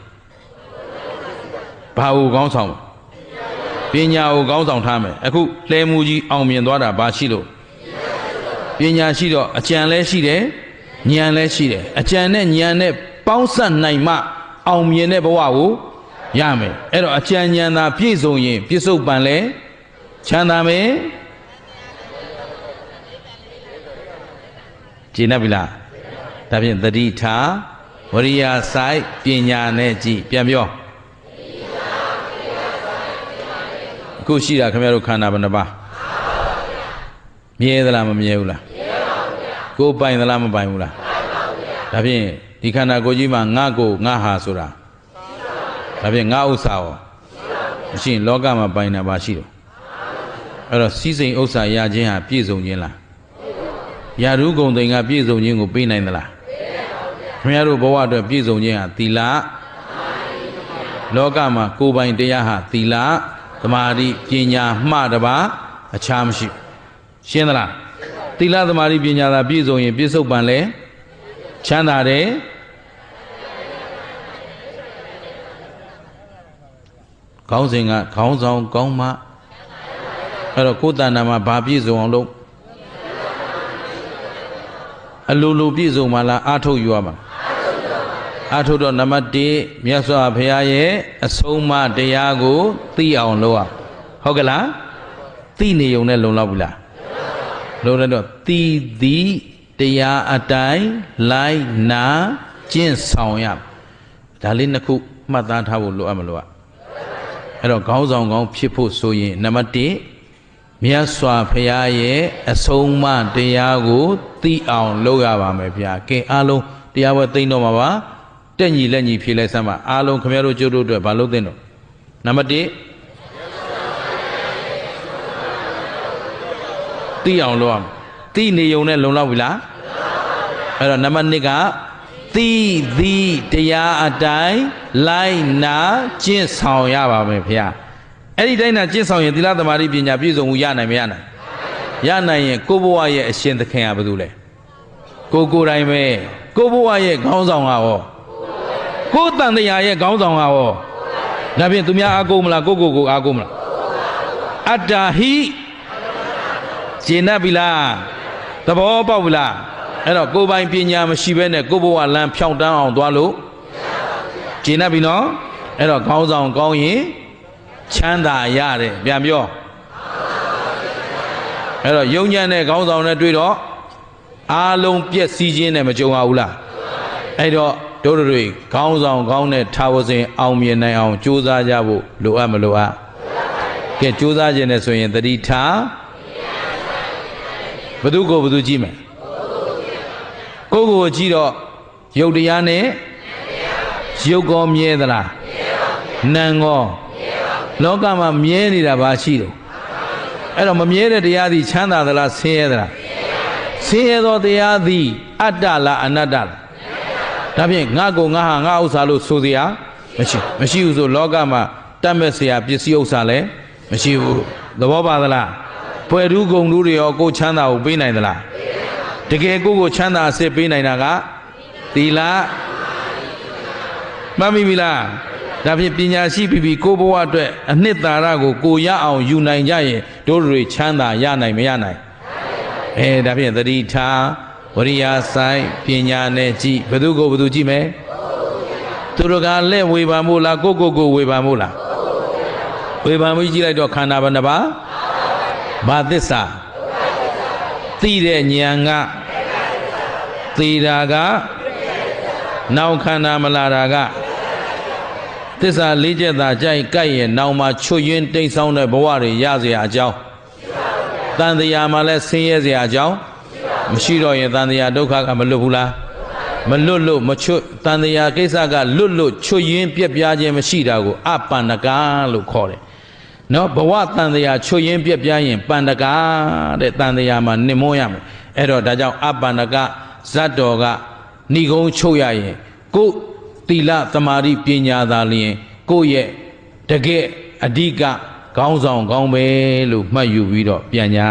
ဘာကိုခေါင်းဆောင်ပညာကိုခေါင်းဆောင်ထားမယ်အခုလှဲမှုကြီးအောင်မြင်သွားတာဘာရှိလို့ပညာရှိတော့အကြံလဲရှိတယ်ဉာဏ်လဲရှိတယ်အကြံနဲ့ဉာဏ်နဲ့ပေါင်းစပ်နိုင်မှအောင်မြင်တဲ့ဘဝကိုရမယ်အဲ့တော့အကြံဉာဏ်သာပြည့်စုံရင်ပြစ္ဆုတ်ပံလဲချမ်းသာမယ်ကျင့်တတ်ပြီလားဒါဖြင့်သတိထားဝရိယဆိုင်ပညာနဲ့ကြည့်ပြန်ပြောအခုရှိတာခင်ဗျားတို့ခန္ဓာဘယ်နှပါမြဲသလားမမြဲဘူးလားမြဲပါဘူးဗျာကိုယ်ပိုင်သလားမပိုင်ဘူးလားပိုင်ပါဘူးဗျာဒါဖြင့်ဒီခန္ဓာကိုယ်ကြီးမှာငါကိုငါဟာဆိုတာဒါဖြင့်ငါဥစ္စာရောမရှိရင်လောကမှာပိုင်တာပါရှိတော့အဲ့တော့စီးစိမ်ဥစ္စာရခြင်းဟာပြည့်စုံခြင်းလားယာရုဂုံသိင်္ဂပြည့်စုံခြင်းကိုပေးနိုင်သလားခင်ဗျားတို့ဘဝအတွက်ပြည့်စုံခြင်းဟာသီလလောကမှာကိုယ်ပိုင်တရားဟာသီလသမာဓိပညာမှတပါအခြားမရှိရှင်းသလားသီလသမာဓိပညာသာပြည့်စုံရင်ပြစ္ဆုတ်ပံလဲချမ်းသာတယ်ခေါင်းစဉ်ကခေါင်းဆောင်ကောင်းမှအဲ့တော့ကိုယ်တဏ္ဍာမှာဘာပြည့်စုံအောင်လုပ်အလိုလိုပြည့်စုံမှလားအာထုတ်ယူရမှာအာထုတ်တော့နံပါတ်1မြတ်စွာဘုရားရဲ့အဆုံးအမတရားကိုသိအောင်လုပ်ရဟုတ်ကလားသိနေုံနဲ့လုံလောက်ပြီလားလုံတော့သိသည်တရားအတိုင်းလိုက်နာကျင့်ဆောင်ရဒါလေးနှစ်ခုမှတ်သားထားဖို့လိုအပ်မလို့အဲ့တော့ခေါင်းဆောင်ကောင်းဖြစ်ဖို့ဆိုရင်နံပါတ်1မြတ်စွာဘုရားရဲ့အဆုံးအမတရားကိုသိအောင်လုပ်ရပါမယ်ဗျာကဲအားလုံးတရားပွဲသိမ့်တော့မှာပါတက်ညီလက်ညီဖြေလိုက်စမ်းပါအားလုံးခင်ဗျားတို့ကျိုးတို့အတွက်ဘာလုပ်သင့်တော့နံပါတ်1သိအောင်လုပ်အောင်သိနေုံနဲ့လုံလောက်ပြီလားအဲ့တော့နံပါတ်2ကသိသည်တရားအတိုင်းလိုက်နာကျင့်ဆောင်ရပါမယ်ဗျာအဲ့ဒီတိုင်းနာကျင့်ဆောင်ရင်သီလသမာဓိပညာပြည့်စုံမှုရနိုင်မရနိုင်ရနိုင်ရင်ကိုယ့်ဘဝရဲ့အရှင်သခင်ကဘာလို့လဲကိုယ်တိုင်ပဲကိုယ့်ဘဝရဲ့ခေါင်းဆောင်ကရောကိုယ်တန်တရားရဲ့ခေါင်းဆောင်ကရောဒါဖြင့်သူများအားကိုးမလားကိုအားကိုးမလားအတ္တဟိကျင့်တတ်ပြီလားသဘောပေါက်ပြီလားအဲ့တော့ကိုယ်ပိုင်ပညာမရှိဘဲနဲ့ကိုယ့်ဘဝလမ်းဖြောင်းတန်းအောင်သွားလို့ကျင့်တတ်ပြီနော်အဲ့တော့ခေါင်းဆောင်ကောင်းရင်ချမ်းသာရတယ်ပြန်ပြောအဲ့တော့ယုံညံ့တဲ့ခေါင်းဆောင်နဲ့တွေ့တော့အားလုံးပြည့်စည်ခြင်းနဲ့မကြုံရဘူးလားအဲ့တော့တို့တွေခေါင်းဆောင်ကောင်းတဲ့ထာဝစဉ်အောင်မြင်နိုင်အောင်ကြိုးစားကြဖို့လိုအပ်မလိုအပ်ကဲကြိုးစားခြင်းနဲ့ဆိုရင်သတိထားဘသူကိုဘသူကြည့်မယ်ကိုကြည့်တော့ယုတ်တရားနဲ့ယုတ်ကောမြဲသလားနံကော လောကမှာမြဲနေတာဘာရှိတော့အဲ့တော့မမြဲတဲ့တရားသည်ချမ်းသာသလားဆင်းရဲသလားဆင်းရဲသောတရားသည်အတ္တလားအနတ္တလားဒါဖြင့်ငါကိုငါဟာငါဥစ္စာလို့ဆိုစရာမရှိဘူးဆိုလောကမှာတတ်မဲ့စရာပစ္စည်းဥစ္စာလည်းမရှိဘူးသဘောပါသလားပွယ်ထူးဂုံထူးတွေရောကိုချမ်းသာကိုပေးနိုင်သလားတကယ်ကိုချမ်းသာအစစ်ပေးနိုင်တာကသီလမှတ်မိပြီလားဒါဖြင့်ပညာရှိပြီးကိုဘဝအတွက်အနှစ်သာရကိုရအောင်ယူနိုင်ကြရင်တို့တွေချမ်းသာရနိုင်မရနိုင်ဒါဖြင့်သတိထားဝရိယဆိုင်ပညာနဲ့ကြည့်ဘသူကိုဘသူကြည့်မယ်သူတို့ကလက်ဝေဖန်မို့လားကိုဝေဖန်မို့လားဝေဖန်မှုကြည့်လိုက်တော့ခန္ဓာဘယ်နှပါဘာသစ္စာသိတဲ့ဉာဏ်ကသိတာကနောက်ခန္ဓာမလာတာကသစ္စာလေးချက်သာကြိုက်ကြိုက်ရင်နောက်မှာချွတ်ယွင်းတိမ်ဆောင်းတဲ့ဘဝတွေရเสียအကြောင်းတန်တရားမှာလည်းဆင်းရဲเสียအကြောင်းမရှိတော့ရင်တန်တရားဒုက္ခကမလွတ်ဘူးလားမလွတ်လို့မချွတ်တန်တရားကိစ္စကလွတ်လို့ချွတ်ယွင်းပြက်ပြားခြင်းမရှိတာကိုအပန္နကလို့ခေါ်တယ်နော်ဘဝတန်တရားချွတ်ယွင်းပြက်ပြားရင်ပန္နကတဲ့တန်တရားမှာနှင်မွန်းရမယ်အဲ့တော့ဒါကြောင့်အပန္နကဇတ်တော်ကဏိကုံးချုပ်ရရင်ကိုသီလသမာဓိပညာသာလျင်ကိုရဲ့တကယ်အဓိကခေါင်းဆောင်ကောင်းပဲလို့မှတ်ယူပြီးတော့ပြန်ညာ